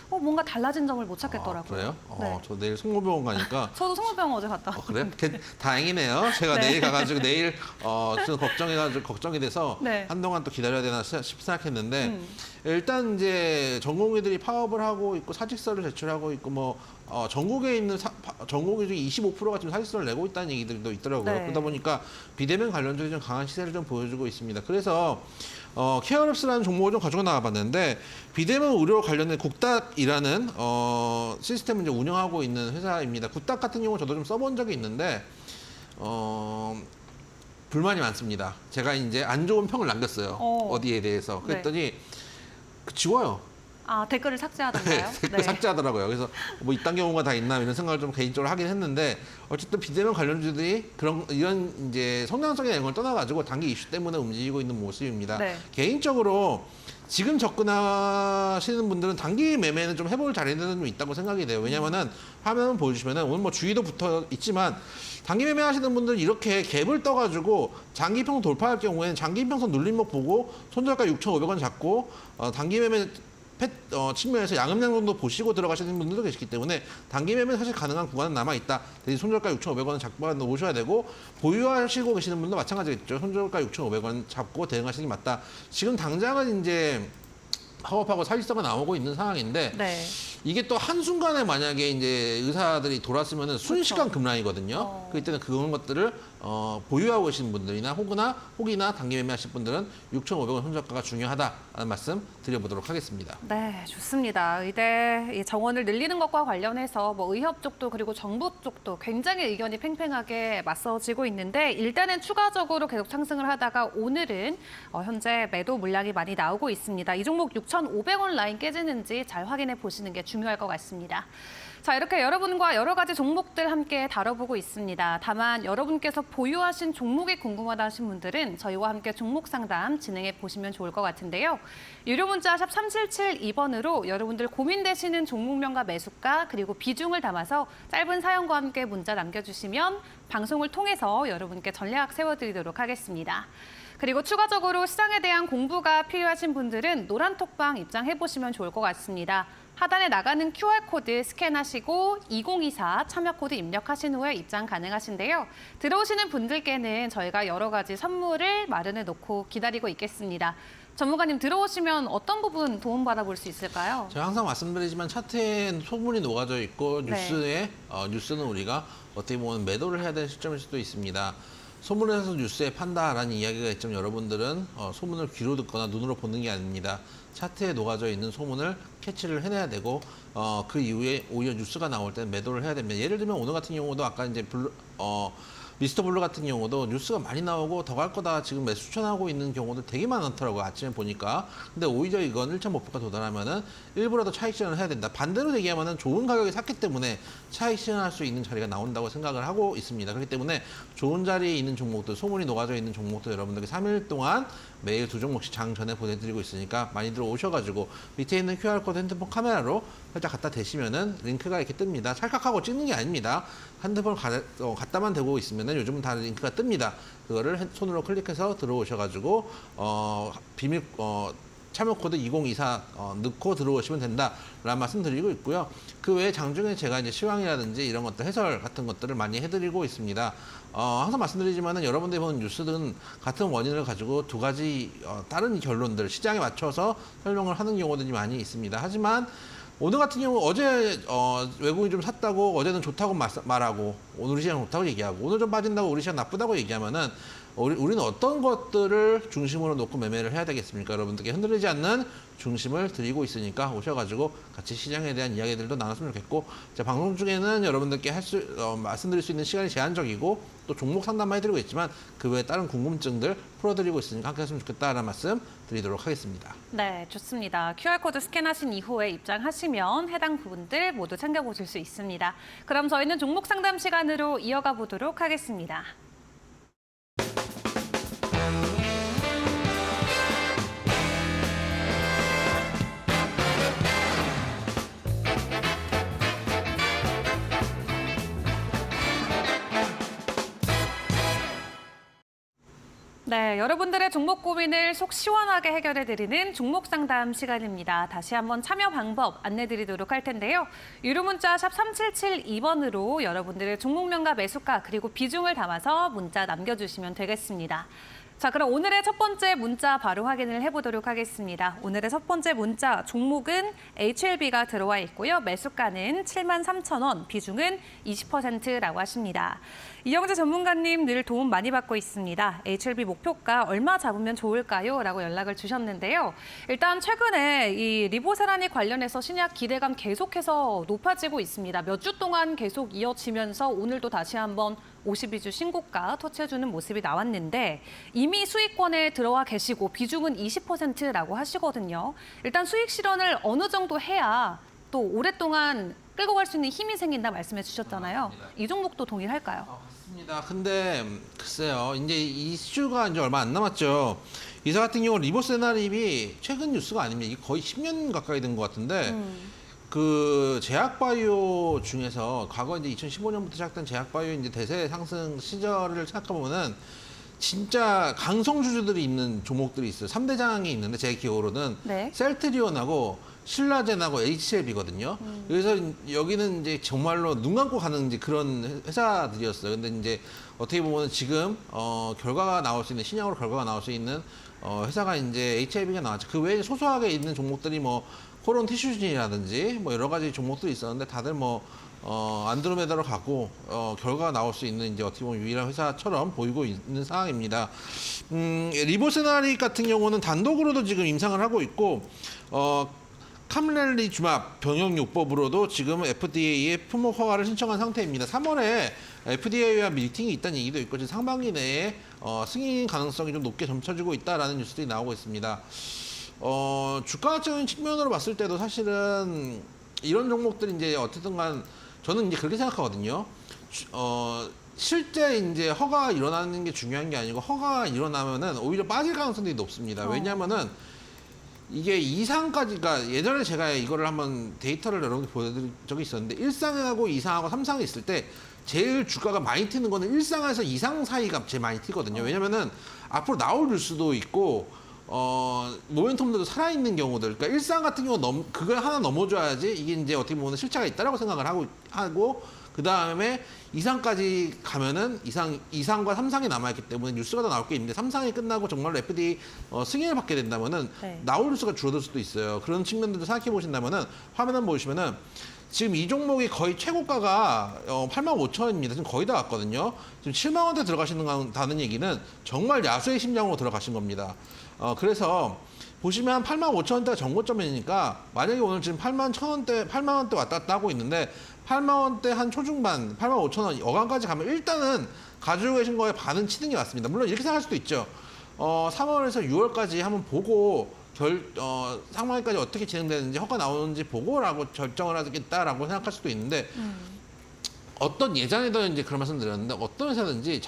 뭔가 달라진 점을 못 찾겠더라고요. 그래요? 네. 저 내일 송모병원 가니까. 저도 성모병원 어제 갔다 왔거든요. 그래요? 다행이네요. 제가 네. 내일 가가지고 내일 좀 걱정이 돼서 네. 한동안 또 기다려야 되나 생각했는데 일단 이제 전공의들이 파업을 하고 있고 사직서를 제출하고 있고 뭐 전국에 있는 전공의 중에 25%가 지금 사직서를 내고 있다는 얘기들도 있더라고요. 네. 그러다 보니까 비대면 관련주들이 좀 강한 시세를 좀 보여주고 있습니다. 그래서 케어랩스라는 종목을 좀 가지고 나와봤는데 비대면 의료 관련된 국답이라는 시스템을 이제 운영하고 있는 회사입니다. 국답 같은 경우 저도 좀 써본 적이 있는데 불만이 많습니다. 제가 이제 안 좋은 평을 남겼어요. 어디에 대해서. 그랬더니 지워요. 댓글을 삭제하던가요? 댓글 삭제하더라고요. 그래서 뭐 이딴 경우가 다 있나 이런 생각을 좀 개인적으로 하긴 했는데 어쨌든 비대면 관련주들이 이런 이제 성장성의 내용을 떠나가지고 단기 이슈 때문에 움직이고 있는 모습입니다. 네. 개인적으로 지금 접근하시는 분들은 단기 매매는 좀 해볼 자리는 좀 있다고 생각이 돼요. 왜냐면은 화면 보여주시면은 오늘 뭐 주의도 붙어 있지만 단기 매매 하시는 분들은 이렇게 갭을 떠가지고 장기 평선 돌파할 경우에는 장기 평선 눌림목 보고 손절가 6,500원 잡고 단기 매매 측면에서 양음량 정도 보시고 들어가시는 분들도 계시기 때문에 단기 매매는 사실 가능한 구간은 남아있다. 대신 손절가 6,500원은 잡고 오셔야 되고 보유하시고 계시는 분도 마찬가지겠죠. 손절가 6,500원 잡고 대응하시는 게 맞다. 지금 당장은 이제 파업하고 사실서가 나오고 있는 상황인데 네. 이게 또 한순간에 만약에 이제 의사들이 돌았으면 순식간 급락이거든요. 그렇기 때문에 그런 것들을 보유하고 계신 분들이나 혹이나 단기 매매하실 분들은 6,500원 손절가가 중요하다는 말씀 드려보도록 하겠습니다. 네, 좋습니다. 의대 정원을 늘리는 것과 관련해서 뭐 의협 쪽도 그리고 정부 쪽도 굉장히 의견이 팽팽하게 맞서지고 있는데 일단은 추가적으로 계속 상승을 하다가 오늘은 현재 매도 물량이 많이 나오고 있습니다. 이 종목 6,500원 라인 깨지는지 잘 확인해 보시는 게 중요할 것 같습니다. 자, 이렇게 여러분과 여러 가지 종목들 함께 다뤄보고 있습니다. 다만 여러분께서 보유하신 종목이 궁금하다 하신 분들은 저희와 함께 종목 상담 진행해 보시면 좋을 것 같은데요. 유료 문자 샵 3772번으로 여러분들 고민되시는 종목명과 매수가 그리고 비중을 담아서 짧은 사연과 함께 문자 남겨주시면 방송을 통해서 여러분께 전략 세워드리도록 하겠습니다. 그리고 추가적으로 시장에 대한 공부가 필요하신 분들은 노란톡방 입장해보시면 좋을 것 같습니다. 하단에 나가는 QR코드 스캔하시고 2024 참여코드 입력하신 후에 입장 가능하신데요. 들어오시는 분들께는 저희가 여러 가지 선물을 마련해 놓고 기다리고 있겠습니다. 전문가님 들어오시면 어떤 부분 도움받아 볼 수 있을까요? 제가 항상 말씀드리지만 차트에 소문이 녹아져 있고 네. 뉴스는 우리가 어떻게 보면 매도를 해야 되는 시점일 수도 있습니다. 소문에서 뉴스에 판다라는 이야기가 있지만 여러분들은 소문을 귀로 듣거나 눈으로 보는 게 아닙니다. 차트에 녹아져 있는 소문을 캐치를 해내야 되고 그 이후에 오히려 뉴스가 나올 때는 매도를 해야 됩니다. 예를 들면 오늘 같은 경우도 아까 이제 미스터 블루 같은 경우도 뉴스가 많이 나오고 더 갈 거다 지금 매수 추천하고 있는 경우도 되게 많더라고요. 아침에 보니까. 근데 오히려 이건 1차 목표가 도달하면은 일부라도 차익 실현을 해야 된다. 반대로 얘기하면은 좋은 가격에 샀기 때문에 차익 실현할 수 있는 자리가 나온다고 생각을 하고 있습니다. 그렇기 때문에 좋은 자리에 있는 종목들, 소문이 녹아져 있는 종목들 여러분들께 3일 동안 매일 2종목씩 장 전에 보내드리고 있으니까 많이들 오셔가지고 밑에 있는 QR코드 핸드폰 카메라로 살짝 갖다 대시면은 링크가 이렇게 뜹니다. 찰칵하고 찍는 게 아닙니다. 핸드폰 갖다만 대고 있으면은 요즘은 다 링크가 뜹니다. 그거를 손으로 클릭해서 들어오셔가지고 비밀 참여 코드 2024 넣고 들어오시면 된다라는 말씀 드리고 있고요. 그 외에 장중에 제가 이제 시황이라든지 이런 것들 해설 같은 것들을 많이 해드리고 있습니다. 항상 말씀드리지만은 여러분들이 보는 뉴스들은 같은 원인을 가지고 두 가지 다른 결론들 시장에 맞춰서 설명을 하는 경우들이 많이 있습니다. 하지만 오늘 같은 경우 어제 외국인이 좀 샀다고 어제는 좋다고 말하고 오늘 시장 좋다고 얘기하고 오늘 좀 빠진다고 우리 시장 나쁘다고 얘기하면은 우리는 어떤 것들을 중심으로 놓고 매매를 해야 되겠습니까? 여러분들께 흔들리지 않는 중심을 드리고 있으니까 오셔가지고 같이 시장에 대한 이야기들도 나눴으면 좋겠고 방송 중에는 여러분들께 말씀드릴 수 있는 시간이 제한적이고 또 종목 상담만 해드리고 있지만 그 외에 다른 궁금증들 풀어드리고 있으니까 함께 했으면 좋겠다라는 말씀 드리도록 하겠습니다. 네, 좋습니다. QR코드 스캔하신 이후에 입장하시면 해당 부분들 모두 챙겨보실 수 있습니다. 그럼 저희는 종목 상담 시간으로 이어가 보도록 하겠습니다. 네, 여러분들의 종목 고민을 속 시원하게 해결해드리는 종목 상담 시간입니다. 다시 한번 참여 방법 안내드리도록 할 텐데요. 유료 문자 샵 3772번으로 여러분들의 종목명과 매수가 그리고 비중을 담아서 문자 남겨주시면 되겠습니다. 자, 그럼 오늘의 첫 번째 문자 바로 확인을 해보도록 하겠습니다. 오늘의 첫 번째 문자 종목은 HLB가 들어와 있고요. 매수가는 73,000원, 비중은 20%라고 하십니다. 이영재 전문가님 늘 도움 많이 받고 있습니다. HLB 목표가 얼마 잡으면 좋을까요? 라고 연락을 주셨는데요. 일단 최근에 이 리보세라니 관련해서 신약 기대감 계속해서 높아지고 있습니다. 몇 주 동안 계속 이어지면서 오늘도 다시 한번 52주 신고가 터치해주는 모습이 나왔는데 이미 수익권에 들어와 계시고 비중은 20%라고 하시거든요. 일단 수익 실현을 어느 정도 해야 또 오랫동안 끌고 갈 수 있는 힘이 생긴다 말씀해 주셨잖아요. 이 종목도 동일할까요? 맞습니다. 근데 글쎄요, 이제 이슈가 이제 얼마 안 남았죠. 이사 같은 경우 리보세나립이 최근 뉴스가 아닙니다. 이게 거의 10년 가까이 된 것 같은데 그 제약바이오 중에서 과거 이제 2015년부터 시작된 제약바이오 이제 대세 상승 시절을 생각해보면은 진짜 강성주주들이 있는 종목들이 있어요. 3대장이 있는데 제 기억으로는 네. 셀트리온하고 신라젠하고 HLB거든요. 그래서 여기는 이제 정말로 눈 감고 가는 이제 그런 회사들이었어요. 근데 이제 어떻게 보면 지금 결과가 나올 수 있는 신약으로 결과가 나올 수 있는 회사가 이제 HLB가 나왔죠. 그 외에 소소하게 있는 종목들이 뭐 코론 티슈진이라든지 뭐 여러 가지 종목들이 있었는데 다들 뭐 안드로메다로 가고 결과가 나올 수 있는 이제 어떻게 보면 유일한 회사처럼 보이고 있는 상황입니다. 리보세나리 같은 경우는 단독으로도 지금 임상을 하고 있고 카밀렐리주맙 병역요법으로도 지금 FDA에 품목 허가를 신청한 상태입니다. 3월에 FDA와 미팅이 있다는 얘기도 있고 지금 상반기 내에 승인 가능성이 좀 높게 점쳐지고 있다라는 뉴스들이 나오고 있습니다. 주가적인 측면으로 봤을 때도 사실은 이런 종목들이 이제 어쨌든 간 저는 이제 그렇게 생각하거든요. 실제 이제 허가가 일어나는 게 중요한 게 아니고 허가가 일어나면은 오히려 빠질 가능성이 높습니다. 왜냐면은 이게 2상까지, 그러니까 예전에 제가 이거를 한번 데이터를 여러분께 보여드린 적이 있었는데 1상하고 2상하고 3상이 있을 때 제일 주가가 많이 튀는 거는 1상에서 2상 사이가 제일 많이 튀거든요. 왜냐면은 앞으로 나올 뉴스도 있고 모멘텀들도 살아있는 경우들, 그러니까 1상 같은 경우 그걸 하나 넘어줘야지 이게 이제 어떻게 보면 실체가 있다라고 생각을 하고 그다음에 이상까지 가면은 이상과 3상이 남아있기 때문에 뉴스가 더 나올 게 있는데 3상이 끝나고 정말 FDA 승인을 받게 된다면은 네. 나올 뉴스가 줄어들 수도 있어요. 그런 측면들도 생각해 보신다면은 화면 한번 보시면은 지금 이 종목이 거의 최고가가 85,000원입니다. 지금 거의 다 왔거든요. 지금 7만 원대 들어가시는 얘기는 정말 야수의 심장으로 들어가신 겁니다. 그래서 보시면 85,000원대가 정고점이니까 만약에 오늘 지금 8만 원대 왔다 갔다 하고 있는데 8만 원대 한 초중반, 85,000원 어간까지 가면 일단은 가지고 계신 거에 반은 치는 게 맞습니다. 물론 이렇게 생각할 수도 있죠. 3월에서 6월까지 한번 보고 상반기까지 어떻게 진행되는지 허가 나오는지 보고라고 결정을 하겠다라고 생각할 수도 있는데 어떤 예전에도 이제 그런 말씀 드렸는데 어떤 회사든지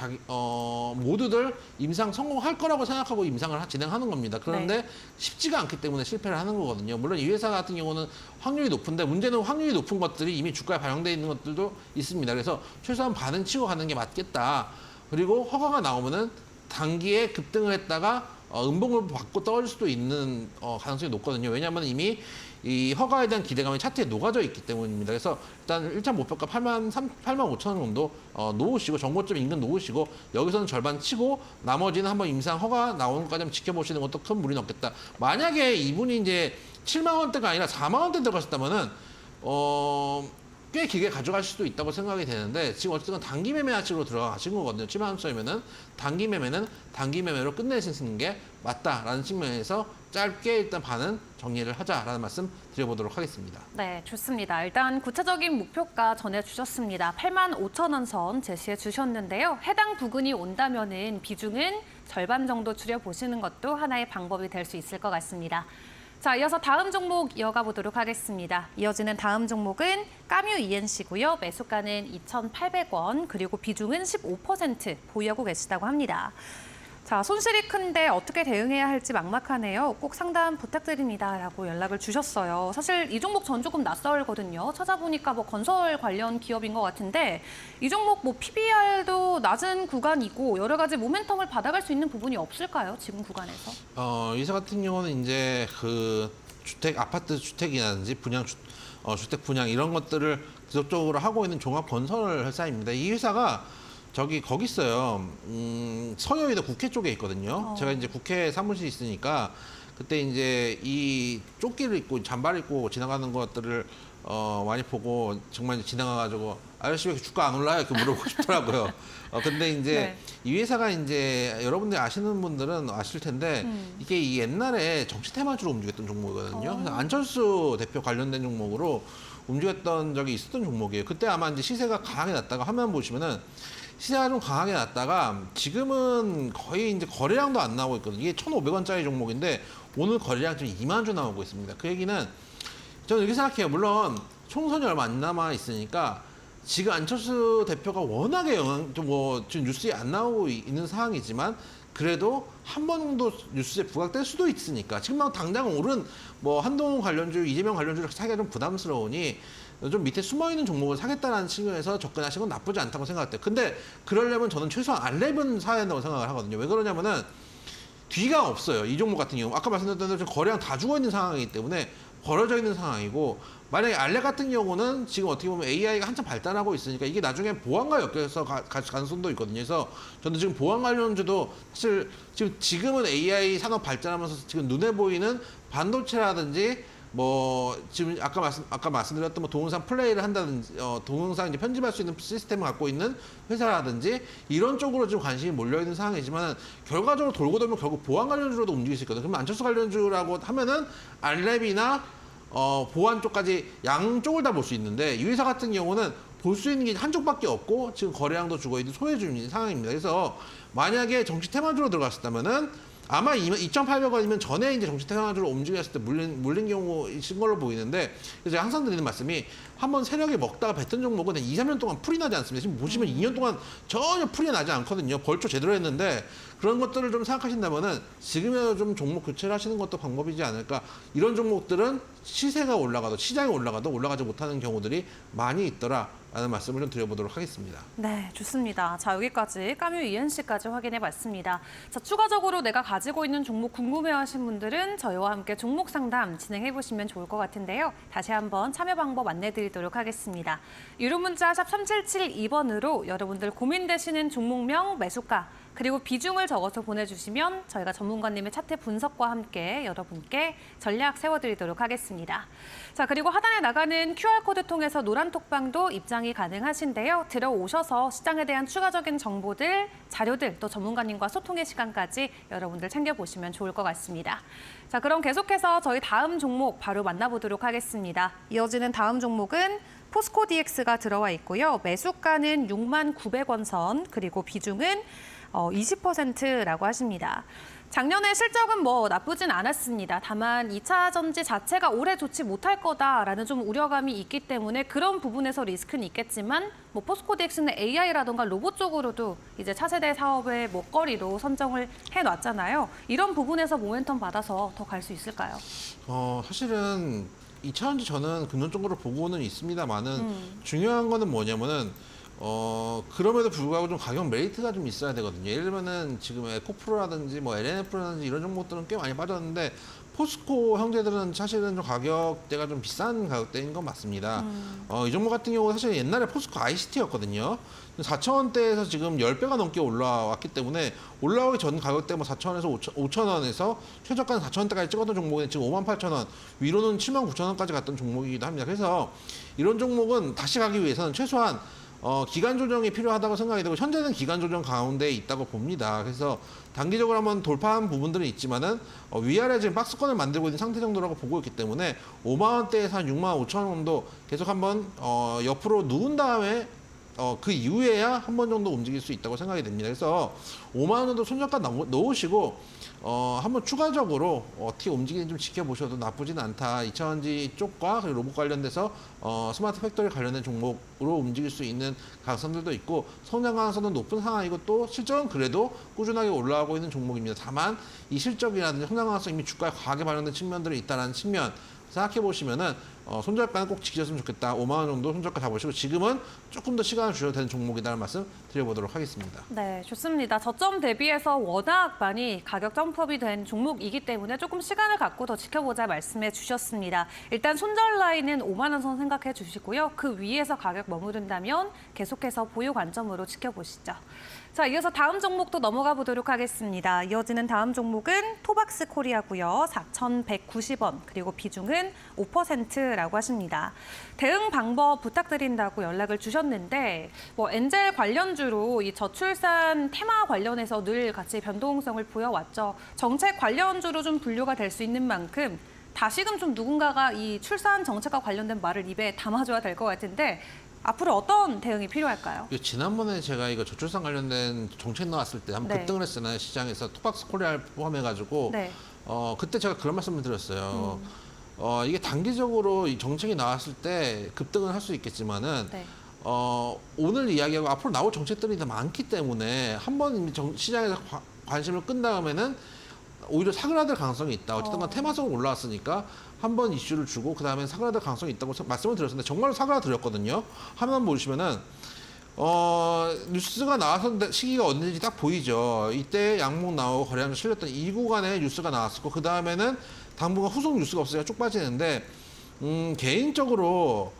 모두들 임상 성공할 거라고 생각하고 임상을 진행하는 겁니다. 그런데 네. 쉽지가 않기 때문에 실패를 하는 거거든요. 물론 이 회사 같은 경우는 확률이 높은데 문제는 확률이 높은 것들이 이미 주가에 반영되어 있는 것들도 있습니다. 그래서 최소한 반은 치고 가는 게 맞겠다. 그리고 허가가 나오면은 단기에 급등을 했다가 음봉을 받고 떨어질 수도 있는 가능성이 높거든요. 왜냐하면 이미 이 허가에 대한 기대감이 차트에 녹아져 있기 때문입니다. 그래서 일단 1차 목표가 8만 5천 원 정도 놓으시고 정고점 인근 놓으시고 여기서는 절반 치고 나머지는 한번 임상 허가 나오는 것까지 한번 지켜보시는 것도 큰 무리는 없겠다. 만약에 이분이 이제 7만 원대가 아니라 4만 원대 들어갔었다면은 꽤 길게 가져가실 수도 있다고 생각이 되는데 지금 어쨌든 단기 매매 하시로 들어가신 거거든요. 7만 원짜리면은 단기 매매는 단기 매매로 끝내시는 게 맞다라는 측면에서 짧게 일단 반은 정리를 하자라는 말씀 드려보도록 하겠습니다. 네, 좋습니다. 일단 구체적인 목표가 전해주셨습니다. 85,000원 선 제시해 주셨는데요. 해당 부근이 온다면은 비중은 절반 정도 줄여보시는 것도 하나의 방법이 될 수 있을 것 같습니다. 자, 이어서 다음 종목 이어가 보도록 하겠습니다. 이어지는 다음 종목은 까뮤 ENC고요. 매수가는 2,800원, 그리고 비중은 15% 보유하고 계시다고 합니다. 자, 손실이 큰데 어떻게 대응해야 할지 막막하네요. 꼭 상담 부탁드립니다. 라고 연락을 주셨어요. 사실 이 종목 전 조금 낯설거든요. 찾아보니까 뭐 건설 관련 기업인 것 같은데 이 종목 뭐 PBR도 낮은 구간이고 여러 가지 모멘텀을 받아갈 수 있는 부분이 없을까요? 지금 구간에서? 이 회사 같은 경우는 이제 그 아파트 주택이라든지 주택 분양 이런 것들을 지속적으로 하고 있는 종합 건설 회사입니다. 이 회사가 거기 있어요. 서여의도 국회 쪽에 있거든요. 제가 이제 국회 사무실이 있으니까 그때 이제 이 조끼를 입고 잠바를 입고 지나가는 것들을 많이 보고 정말 지나가가지고 아저씨 왜 주가 안 올라요? 이렇게 물어보고 싶더라고요. 근데 이제 네. 이 회사가 이제 여러분들이 아시는 분들은 아실 텐데 이게 이 옛날에 정치 테마주로 움직였던 종목이거든요. 그래서 안철수 대표 관련된 종목으로 움직였던 적이 있었던 종목이에요. 그때 아마 이제 시세가 강하게 났다가 화면 보시면은 시세가 좀 강하게 났다가 지금은 거의 이제 거래량도 안 나오고 있거든요. 이게 1,500원짜리 종목인데 오늘 거래량 지금 2만 주 나오고 있습니다. 그 얘기는 저는 이렇게 생각해요. 물론 총선이 얼마 안 남아 있으니까 지금 안철수 대표가 워낙에 지금 뉴스에 안 나오고 있는 상황이지만 그래도 한 번 정도 뉴스에 부각될 수도 있으니까 지금 막 당장 오른 뭐 한동훈 관련주, 이재명 관련주를 사기가 좀 부담스러우니 좀 밑에 숨어있는 종목을 사겠다는 측면에서 접근하시는 건 나쁘지 않다고 생각해요. 근데 그러려면 저는 최소한 알렙은 사야 된다고 생각을 하거든요. 왜 그러냐면은 뒤가 없어요. 이 종목 같은 경우. 아까 말씀드렸던 대로 거래량 다 죽어있는 상황이기 때문에 벌어져 있는 상황이고 만약에 알렙 같은 경우는 지금 어떻게 보면 AI가 한참 발달하고 있으니까 이게 나중에 보안과 엮여서 갈 가능성도 있거든요. 그래서 저는 지금 보안 관련주도 사실 지금은 AI 산업 발전하면서 지금 눈에 보이는 반도체라든지 뭐 지금 아까 말씀드렸던 뭐 동영상 플레이를 한다든지 동영상 이제 편집할 수 있는 시스템을 갖고 있는 회사라든지 이런 쪽으로 좀 관심이 몰려 있는 상황이지만 결과적으로 돌고 돌면 결국 보안 관련주로도 움직일 수 있거든요. 그럼 안철수 관련주라고 하면은 알렙이나 보안 쪽까지 양쪽을 다 볼 수 있는데 이 회사 같은 경우는 볼 수 있는 게 한쪽밖에 없고 지금 거래량도 죽어 있는 소외주인 상황입니다. 그래서 만약에 정치 테마주로 들어갔었다면은 아마 2,800원이면 전에 이제 정치 테마주로 움직였을 때 물린 경우이신 걸로 보이는데 그래서 제가 항상 드리는 말씀이 한번 세력이 먹다가 뱉은 종목은 2, 3년 동안 풀이 나지 않습니다. 지금 보시면 2년 동안 전혀 풀이 나지 않거든요. 벌초 제대로 했는데 그런 것들을 좀 생각하신다면은 지금이라도 좀 종목 교체를 하시는 것도 방법이지 않을까. 이런 종목들은 시세가 올라가도 시장이 올라가도 올라가지 못하는 경우들이 많이 있더라. 라는 말씀을 좀 드려보도록 하겠습니다. 네, 좋습니다. 자, 여기까지 까뮤 ENC까지 확인해 봤습니다. 자, 추가적으로 내가 가지고 있는 종목 궁금해하신 분들은 저희와 함께 종목 상담 진행해 보시면 좋을 것 같은데요. 다시 한번 참여 방법 안내 드리도록 하겠습니다. 유료 문자 샵 3772번으로 여러분들 고민되시는 종목명, 매수가, 그리고 비중을 적어서 보내주시면 저희가 전문가님의 차트 분석과 함께 여러분께 전략 세워드리도록 하겠습니다. 자, 그리고 하단에 나가는 QR코드 통해서 노란 톡방도 입장이 가능하신데요. 들어오셔서 시장에 대한 추가적인 정보들, 자료들, 또 전문가님과 소통의 시간까지 여러분들 챙겨보시면 좋을 것 같습니다. 자, 그럼 계속해서 저희 다음 종목 바로 만나보도록 하겠습니다. 이어지는 다음 종목은 포스코 DX가 들어와 있고요. 매수가는 69,900원 선, 그리고 비중은 20%라고 하십니다. 작년에 실적은 뭐 나쁘진 않았습니다. 다만 2차 전지 자체가 올해 좋지 못할 거다라는 좀 우려감이 있기 때문에 그런 부분에서 리스크는 있겠지만 뭐 포스코 DX는 AI라던가 로봇 쪽으로도 이제 차세대 사업의 먹거리로 선정을 해놨잖아요. 이런 부분에서 모멘텀 받아서 더 갈 수 있을까요? 사실은 2차 전지 저는 금전적으로 보고는 있습니다만은 중요한 거는 뭐냐면은 그럼에도 불구하고 좀 가격 메리트가 좀 있어야 되거든요. 예를 들면은 지금 에코프로라든지 뭐 LNF라든지 이런 종목들은 꽤 많이 빠졌는데 포스코 형제들은 사실은 좀 가격대가 좀 비싼 가격대인 건 맞습니다. 이 종목 같은 경우 사실 옛날에 포스코 ICT였거든요. 4,000원대에서 지금 10배가 넘게 올라왔기 때문에 올라오기 전 가격대 뭐 4,000원에서 5,000원에서 최저가는 4,000원대까지 찍었던 종목은 지금 58,000원, 위로는 79,000원까지 갔던 종목이기도 합니다. 그래서 이런 종목은 다시 가기 위해서는 최소한 기간 조정이 필요하다고 생각이 되고 현재는 기간 조정 가운데 있다고 봅니다. 그래서 단기적으로 한번 돌파한 부분들은 있지만은 위아래 지금 박스권을 만들고 있는 상태 정도라고 보고 있기 때문에 5만 원대에서 한 6만 5천 원 정도 계속 한번 옆으로 누운 다음에 그 이후에야 한 번 정도 움직일 수 있다고 생각이 됩니다. 그래서 5만 원 정도 손절가 넣으시고 한번 추가적으로 어떻게 움직이는지 좀 지켜보셔도 나쁘진 않다. 2차전지 쪽과 그리고 로봇 관련돼서 스마트 팩토리 관련된 종목으로 움직일 수 있는 가능성들도 있고 성장 가능성도 높은 상황이고 또 실적은 그래도 꾸준하게 올라가고 있는 종목입니다. 다만 이 실적이라든지 성장 가능성 이미 주가에 과하게 반영된 측면들이 있다는 측면 생각해 보시면은 손절가는 꼭 지키셨으면 좋겠다. 5만 원 정도 손절가 잡으시고 지금은 조금 더 시간을 주셔도 되는 종목이다라는 말씀 드려보도록 하겠습니다. 네, 좋습니다. 저점 대비해서 워낙 많이 가격 점프업이 된 종목이기 때문에 조금 시간을 갖고 더 지켜보자 말씀해 주셨습니다. 일단 손절 라인은 5만 원 선 생각해 주시고요. 그 위에서 가격 머무른다면 계속해서 보유 관점으로 지켜보시죠. 자, 이어서 다음 종목도 넘어가 보도록 하겠습니다. 이어지는 다음 종목은 토박스 코리아고요. 4,190원, 그리고 비중은 5%라고 하십니다. 대응 방법 부탁드린다고 연락을 주셨는데 뭐 엔젤 관련주로 이 저출산 테마 관련해서 늘 같이 변동성을 보여왔죠. 정책 관련주로 좀 분류가 될 수 있는 만큼 다시금 좀 누군가가 이 출산 정책과 관련된 말을 입에 담아줘야 될 것 같은데 앞으로 어떤 대응이 필요할까요? 지난번에 제가 이거 저출산 관련된 정책 나왔을 때 한번 네. 급등을 했잖아요. 시장에서 토박스 코리아를 포함해가지고 네. 그때 제가 그런 말씀을 드렸어요. 이게 단기적으로 이 정책이 나왔을 때 급등을 할 수 있겠지만은 네. 오늘 이야기하고 앞으로 나올 정책들이 더 많기 때문에 한번 시장에서 관심을 끈 다음에는 오히려 사그라들 가능성이 있다. 어쨌든 간 테마성으로 올라왔으니까 한 번 이슈를 주고 그다음에 사그라들 가능성이 있다고 말씀을 드렸었는데 정말로 사그라들었거든요. 화면 보시면은 뉴스가 나왔던 시기가 언제인지 딱 보이죠. 이때 양목 나오고 거래량도 실렸던 이 구간에 뉴스가 나왔었고 그 다음에는 당분간 후속 뉴스가 없으니까 쭉 빠지는데 개인적으로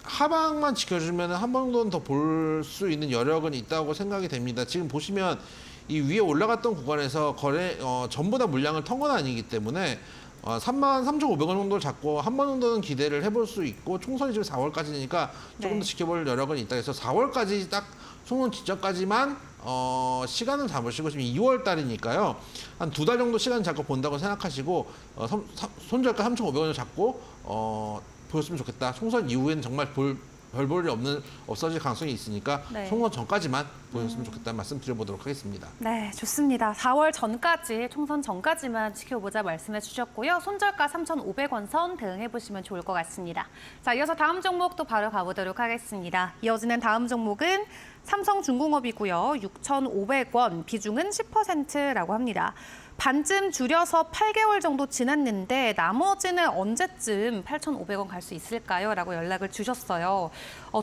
하방만 지켜주면 한 번 정도는 더 볼 수 있는 여력은 있다고 생각이 됩니다. 지금 보시면 이 위에 올라갔던 구간에서 전부 다 물량을 턴 건 아니기 때문에 33,500원 정도를 잡고 한 번 정도는 기대를 해볼 수 있고 총선이 지금 4월까지니까 조금 네. 더 지켜볼 여력은 있다. 그래서 4월까지 딱 총선 직전까지만 시간을 잡으시고 지금 2월 달이니까요. 한 2달 정도 시간 잡고 본다고 생각하시고 손절가 3,500원을 잡고 보였으면 좋겠다. 총선 이후에는 정말 별 볼 일이 없어질 가능성이 있으니까 네. 총선 전까지만 보셨으면 좋겠다는 말씀 드려보도록 하겠습니다. 네, 좋습니다. 4월 전까지, 총선 전까지만 지켜보자 말씀해 주셨고요. 손절가 3,500원 선 대응해 보시면 좋을 것 같습니다. 자, 이어서 다음 종목도 바로 가보도록 하겠습니다. 이어지는 다음 종목은 삼성중공업이고요. 6,500원, 비중은 10%라고 합니다. 반쯤 줄여서 8개월 정도 지났는데 나머지는 언제쯤 8,500원 갈 수 있을까요? 라고 연락을 주셨어요.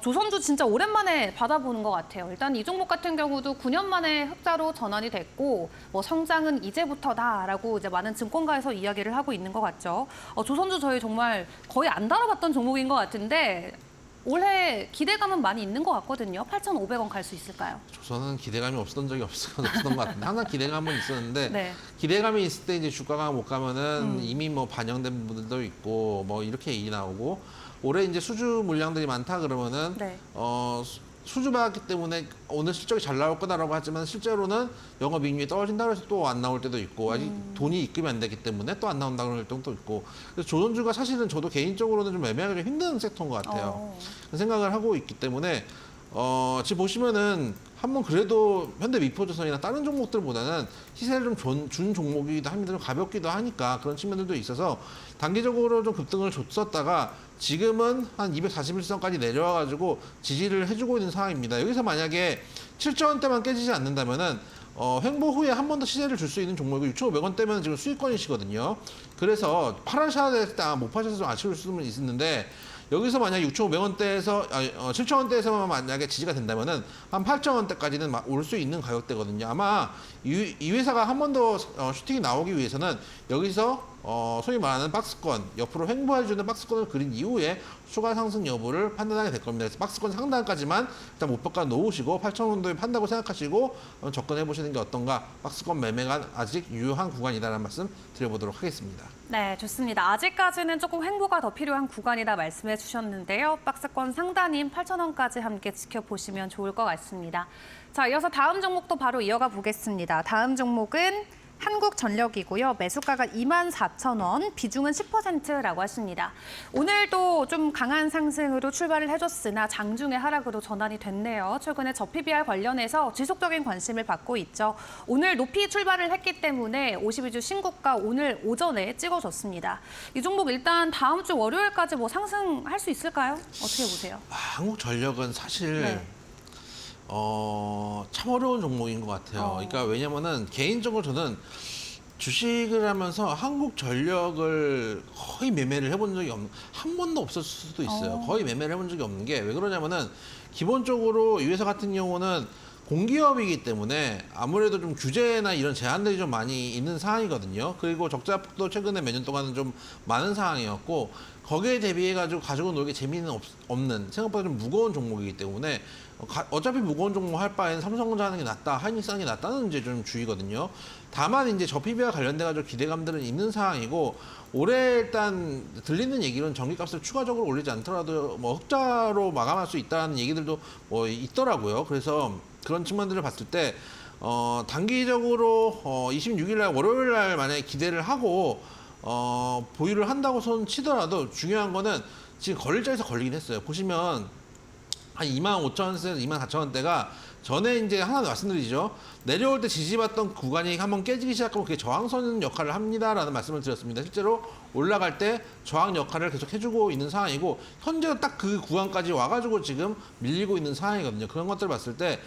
조선주 진짜 오랜만에 받아보는 것 같아요. 일단 이 종목 같은 경우도 9년 만에 흑자로 전환이 됐고 뭐 성장은 이제부터다라고 이제 많은 증권가에서 이야기를 하고 있는 것 같죠. 조선주 저희 정말 거의 안 다뤄봤던 종목인 것 같은데 올해 기대감은 많이 있는 것 같거든요. 8,500원 갈 수 있을까요? 조선은 기대감이 없었던 적이 없었던 것 같은데 항상 기대감은 있었는데 네. 기대감이 있을 때 이제 주가가 못 가면은 이미 뭐 반영된 분들도 있고 뭐 이렇게 얘기 나오고 올해 이제 수주 물량들이 많다 그러면은 네. 수주 받았기 때문에 오늘 실적이 잘 나올 거다라고 하지만 실제로는 영업이익률이 떨어진다고 해서 또 안 나올 때도 있고 아직 돈이 입금이 안 되기 때문에 또 안 나온다는 활동도 있고 그래서 조선주가 사실은 저도 개인적으로는 좀 매매하기 좀 힘든 섹터인 것 같아요. 그런 생각을 하고 있기 때문에 지금 보시면은 한번 그래도 현대 미포조선이나 다른 종목들보다는 시세를 좀 준 종목이기도 합니다. 좀 가볍기도 하니까 그런 측면들도 있어서 단기적으로 좀 급등을 줬었다가 지금은 한 241선까지 내려와가지고 지지를 해주고 있는 상황입니다. 여기서 만약에 7,000원대만 깨지지 않는다면은 횡보 후에 한 번 더 시세를 줄 수 있는 종목이고 6,500원대면 지금 수익권이시거든요. 그래서 팔아셔야 될 때 못 파셔서 좀 아쉬울 수는 있는데 여기서 만약 6,500원대에서 7,000원대에서만 만약에 지지가 된다면은 한 8,000원대까지는 올 수 있는 가격대거든요. 아마 이 회사가 한 번 더 슈팅이 나오기 위해서는 여기서 소위 말하는 박스권, 옆으로 횡보해주는 박스권을 그린 이후에 추가 상승 여부를 판단하게 될 겁니다. 그래서 박스권 상단까지만 일단 목표가 놓으시고 8,000원도에 판다고 생각하시고 접근해 보시는 게 어떤가. 박스권 매매가 아직 유효한 구간이다라는 말씀 드려보도록 하겠습니다. 네, 좋습니다. 아직까지는 조금 횡보가 더 필요한 구간이다 말씀해 주셨는데요. 박스권 상단인 8,000원까지 함께 지켜보시면 좋을 것 같습니다. 자, 이어서 다음 종목도 바로 이어가 보겠습니다. 다음 종목은 한국전력이고요. 매수가가 24,000원, 비중은 10%라고 하십니다. 오늘도 좀 강한 상승으로 출발을 해줬으나 장중에 하락으로 전환이 됐네요. 최근에 저PBR 관련해서 지속적인 관심을 받고 있죠. 오늘 높이 출발을 했기 때문에 52주 신고가 오늘 오전에 찍어줬습니다. 이 종목 일단 다음 주 월요일까지 뭐 상승할 수 있을까요? 어떻게 보세요? 한국전력은 사실 네. 참 어려운 종목인 것 같아요. 그러니까 왜냐면은 개인적으로 저는 주식을 하면서 한국전력을 거의 매매를 해본 적이 없는, 한 번도 없었을 수도 있어요. 거의 매매를 해본 적이 없는 게 왜 그러냐면은 기본적으로 이 회사 같은 경우는 공기업이기 때문에 아무래도 좀 규제나 이런 제한들이 좀 많이 있는 상황이거든요. 그리고 적자 폭도 최근에 몇 년 동안은 좀 많은 상황이었고 거기에 대비해가지고 가지고 놀기 재미는 없는 생각보다 좀 무거운 종목이기 때문에 어차피 무거운 종목 할 바에는 삼성전자 하는 게 낫다, 하이닉스 하는 게 낫다는 이제 좀 주의거든요. 다만 이제 저PB와 관련돼가지고 기대감들은 있는 상황이고 올해 일단 들리는 얘기는 전기값을 추가적으로 올리지 않더라도 뭐 흑자로 마감할 수 있다는 얘기들도 뭐 있더라고요. 그래서 그런 측면들을 봤을 때 단기적으로 26일 날 월요일 날 만약에 기대를 하고 보유를 한다고 손 치더라도 중요한 거는 지금 걸릴자에서 걸리긴 했어요. 보시면 한 25,000원에서 24,000원대가 전에 이제 하나 말씀드리죠. 내려올 때 지지받던 구간이 한번 깨지기 시작하면 그게 저항선 역할을 합니다라는 말씀을 드렸습니다. 실제로 올라갈 때 저항 역할을 계속 해주고 있는 상황이고 현재도 딱 그 구간까지 와가지고 지금 밀리고 있는 상황이거든요. 그런 것들을 봤을 때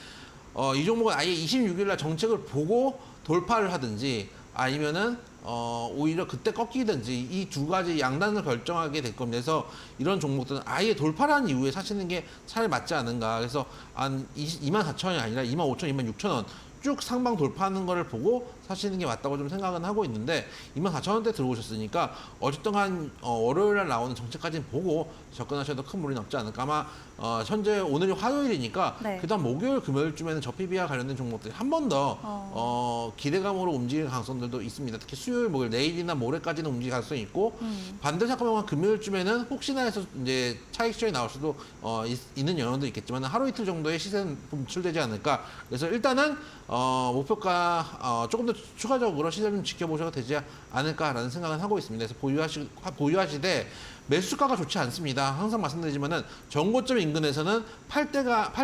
이 종목은 아예 26일 날 정책을 보고 돌파를 하든지 아니면은 오히려 그때 꺾이든지 이 두 가지 양단을 결정하게 될 겁니다. 그래서 이런 종목들은 아예 돌파를 한 이후에 사시는 게 차라리 맞지 않은가. 그래서 한 24,000원이 아니라 25,000원, 26,000원 쭉 상방 돌파하는 거를 보고 사시는 게 맞다고 좀 생각은 하고 있는데 24,000원대 들어오셨으니까 어쨌든 한 월요일 날 나오는 정책까지는 보고 접근하셔도 큰 무리는 없지 않을까. 아마 현재 오늘이 화요일이니까 네. 그다음 목요일 금요일쯤에는 저PB와 관련된 종목들이 한 번 더 기대감으로 움직이는 가능성들도 있습니다. 특히 수요일, 목요일, 내일이나 모레까지는 움직일 가능성이 있고 반대로 생각하면 금요일쯤에는 혹시나 해서 이제 차익 시장이 나올 수도 있는 영향도 있겠지만 하루 이틀 정도의 시세는 분출되지 않을까. 그래서 일단은 목표가 조금 더 추가적으로 시세를 좀 지켜보셔도 되지 않을까라는 생각은 하고 있습니다. 그래서 보유하시되 매수가가 좋지 않습니다. 항상 말씀드리지만은 정고점 인근에서는 팔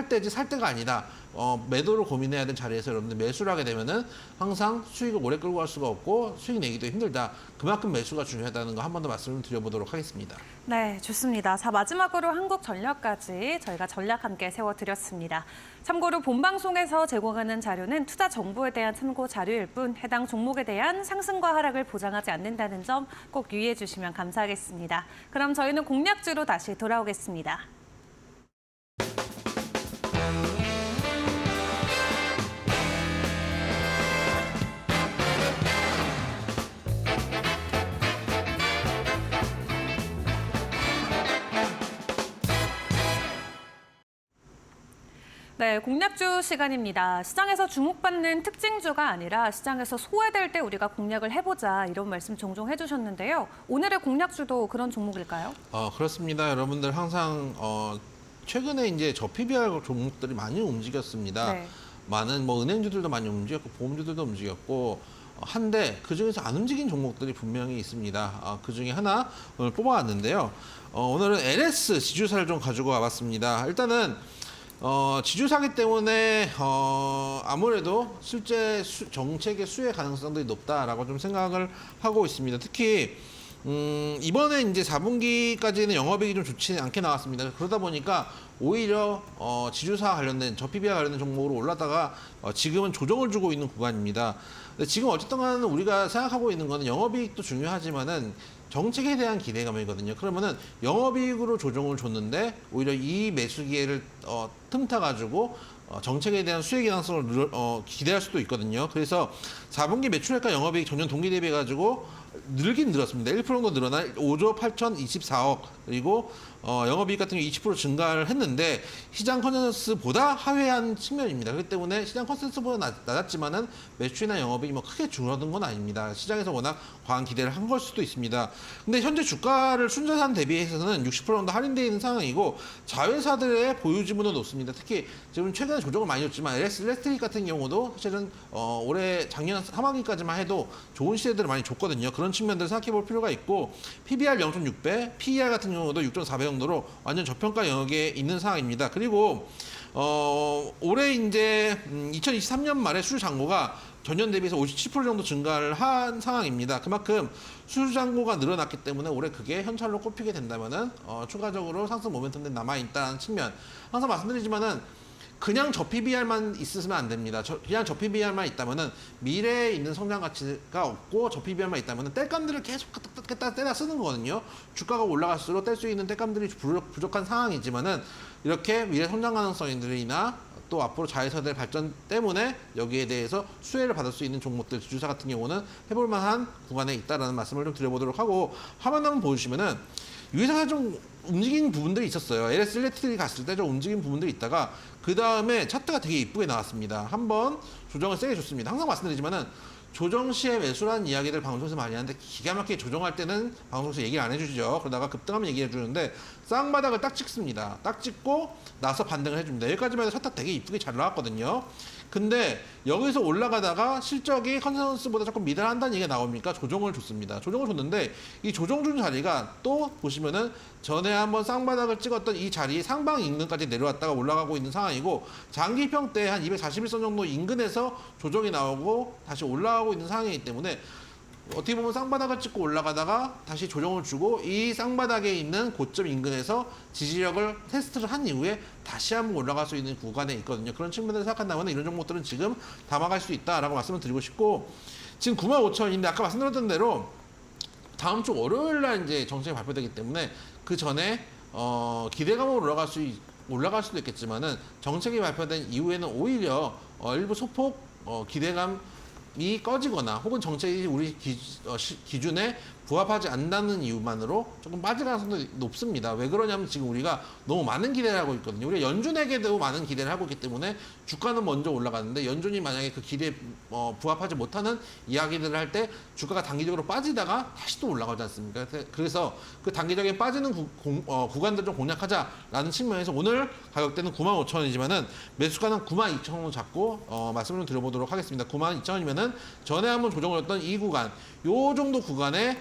때지 살 때가 아니다. 매도를 고민해야 되는 자리에서 여러분들 매수를 하게 되면은 항상 수익을 오래 끌고 갈 수가 없고 수익 내기도 힘들다. 그만큼 매수가 중요하다는 거 한 번 더 말씀을 드려보도록 하겠습니다. 네, 좋습니다. 자, 마지막으로 한국전력까지 저희가 전략 함께 세워드렸습니다. 참고로 본방송에서 제공하는 자료는 투자 정보에 대한 참고 자료일 뿐 해당 종목에 대한 상승과 하락을 보장하지 않는다는 점 꼭 유의해 주시면 감사하겠습니다. 그럼 저희는 공략주로 다시 돌아오겠습니다. 네, 공략주 시간입니다. 시장에서 주목받는 특징주가 아니라 시장에서 소외될 때 우리가 공략을 해보자 이런 말씀 종종 해주셨는데요. 오늘의 공략주도 그런 종목일까요? 그렇습니다. 여러분들 항상 최근에 이제 저PBR 종목들이 많이 움직였습니다. 네. 많은 뭐 은행주들도 많이 움직였고 보험주들도 움직였고 한데 그 중에서 안 움직인 종목들이 분명히 있습니다. 그 중에 하나 오늘 뽑아왔는데요. 오늘은 LS 지주사를 좀 가지고 와봤습니다. 일단은 지주사기 때문에 아무래도 실제 정책의 수혜 가능성들이 높다라고 좀 생각을 하고 있습니다. 특히 이번에 이제 4분기까지는 영업이익이 좀 좋지 않게 나왔습니다. 그러다 보니까 오히려 지주사 관련된 저PBR 관련된 종목으로 올랐다가 지금은 조정을 주고 있는 구간입니다. 근데 지금 어쨌든 간에 우리가 생각하고 있는 거는 영업이익도 중요하지만은 정책에 대한 기대감이거든요. 그러면은 영업이익으로 조정을 줬는데 오히려 이 매수 기회를 틈타 가지고 정책에 대한 수혜 가능성을 기대할 수도 있거든요. 그래서 4분기 매출액과 영업이익 전년 동기 대비해 가지고 늘긴 늘었습니다. 1% 정도 늘어나 5조 8,024억 그리고 영업이익 같은 경우 20% 증가를 했는데 시장 컨센서스보다 하회한 측면입니다. 그렇기 때문에 시장 컨센서스보다 낮았지만은 매출이나 영업이익이 뭐 크게 줄어든 건 아닙니다. 시장에서 워낙 과한 기대를 한 걸 수도 있습니다. 근데 현재 주가를 순자산 대비해서는 60% 정도 할인되어 있는 상황이고 자회사들의 보유 지분은 높습니다. 특히 지금 최근에 조정을 많이 줬지만 LS 일렉트릭 같은 경우도 사실은 올해 작년 하반기까지만 해도 좋은 시세들을 많이 줬거든요. 그런 측면들을 생각해 볼 필요가 있고 PBR 0.6배, PER 같은 경우도 6.4배 정도로 완전 저평가 영역에 있는 상황입니다. 그리고 올해 이제 2023년 말에 수주 잔고가 전년 대비해서 57% 정도 증가를 한 상황입니다. 그만큼 수주 잔고가 늘어났기 때문에 올해 그게 현찰로 꼽히게 된다면은 추가적으로 상승 모멘텀들이 남아 있다는 측면. 항상 말씀드리지만은 그냥 저PBR만 있으면 안 됩니다. 그냥 저PBR만 있다면은 미래에 있는 성장 가치가 없고 저PBR만 있다면은 땔감들을 계속 떼다 쓰는 거거든요. 주가가 올라갈수록 뗄 수 있는 땔감들이 부족한 상황이지만은 이렇게 미래 성장 가능성들이나 또 앞으로 자회사들 발전 때문에 여기에 대해서 수혜를 받을 수 있는 종목들 지주사 같은 경우는 해볼 만한 구간에 있다라는 말씀을 좀 드려보도록 하고 화면 한번 보여주시면은 유회사가 좀 움직인 부분들이 있었어요. LS 일렉트릭이 갔을 때 좀 움직인 부분들이 있다가 그 다음에 차트가 되게 이쁘게 나왔습니다. 한번 조정을 세게 줬습니다. 항상 말씀드리지만은 조정 시에 매수라는 이야기들 방송에서 많이 하는데 기가 막히게 조정할 때는 방송에서 얘기를 안 해주죠. 그러다가 급등하면 얘기해 주는데 쌍바닥을 딱 찍습니다. 딱 찍고 나서 반등을 해줍니다. 여기까지만 해도 차트 되게 이쁘게 잘 나왔거든요. 근데 여기서 올라가다가 실적이 컨센서스보다 조금 미달한다는 얘기가 나오니까 조정을 줬습니다. 조정을 줬는데 이 조정 준 자리가 또 보시면은 전에 한번 쌍바닥을 찍었던 이 자리 상방 인근까지 내려왔다가 올라가고 있는 상황이고 장기평 때 한 241선 정도 인근에서 조정이 나오고 다시 올라가고 있는 상황이기 때문에 어떻게 보면 쌍바닥을 찍고 올라가다가 다시 조정을 주고 이 쌍바닥에 있는 고점 인근에서 지지력을 테스트를 한 이후에 다시 한번 올라갈 수 있는 구간에 있거든요. 그런 측면에서 생각한다면 이런 종목들은 지금 담아갈 수 있다라고 말씀을 드리고 싶고 지금 95,000원인데 아까 말씀드렸던 대로 다음 주 월요일 날 이제 정책이 발표되기 때문에 그 전에 기대감으로 올라갈 수도 있겠지만은 정책이 발표된 이후에는 오히려 일부 소폭 기대감이 꺼지거나 혹은 정책이 우리 기준에 부합하지 않는다는 이유만으로 조금 빠질 가능성도 높습니다. 왜 그러냐면 지금 우리가 너무 많은 기대를 하고 있거든요. 우리가 연준에게도 많은 기대를 하고 있기 때문에 주가는 먼저 올라가는데 연준이 만약에 그 기대에 부합하지 못하는 이야기들을 할 때 주가가 단기적으로 빠지다가 다시 또 올라가지 않습니까? 그래서 그 단기적인 빠지는 구간들 좀 공략하자라는 측면에서 오늘 가격대는 95,000원이지만은 매수가는 92,000원 잡고 말씀을 좀 드려보도록 하겠습니다. 92,000원이면은 전에 한번 조정을 했던 이 구간, 요 정도 구간에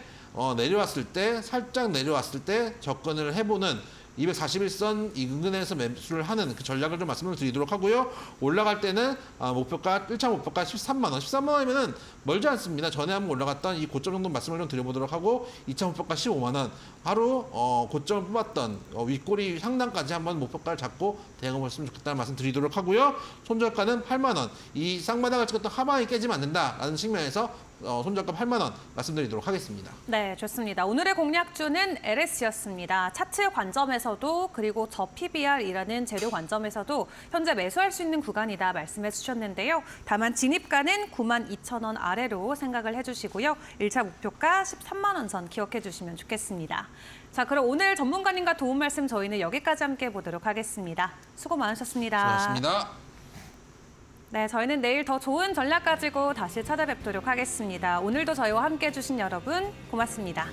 내려왔을 때 살짝 내려왔을 때 접근을 해보는 241선 인근에서 매수를 하는 그 전략을 좀 말씀을 드리도록 하고요. 올라갈 때는 목표가 1차 목표가 13만 원. 13만 원이면은 멀지 않습니다. 전에 한번 올라갔던 이 고점 정도 말씀을 좀 드려보도록 하고 2차 목표가 15만 원. 하루 고점을 뽑았던 윗꼬리 상단까지 한번 목표가를 잡고 대응을 했으면 좋겠다는 말씀 드리도록 하고요. 손절가는 8만 원. 이 쌍바닥을 찍었던 하방이 깨지면 안 된다라는 측면에서 손절가 8만 원 말씀드리도록 하겠습니다. 네, 좋습니다. 오늘의 공략주는 LS였습니다. 차트 관점에서도 그리고 저 PBR이라는 재료 관점에서도 현재 매수할 수 있는 구간이다 말씀해 주셨는데요. 다만 진입가는 92,000원 아래로 생각을 해주시고요. 1차 목표가 13만 원 선 기억해 주시면 좋겠습니다. 자, 그럼 오늘 전문가님과 도움 말씀 저희는 여기까지 함께 보도록 하겠습니다. 수고 많으셨습니다. 수고하셨습니다. 네, 저희는 내일 더 좋은 전략 가지고 다시 찾아뵙도록 하겠습니다. 오늘도 저희와 함께 해주신 여러분 고맙습니다.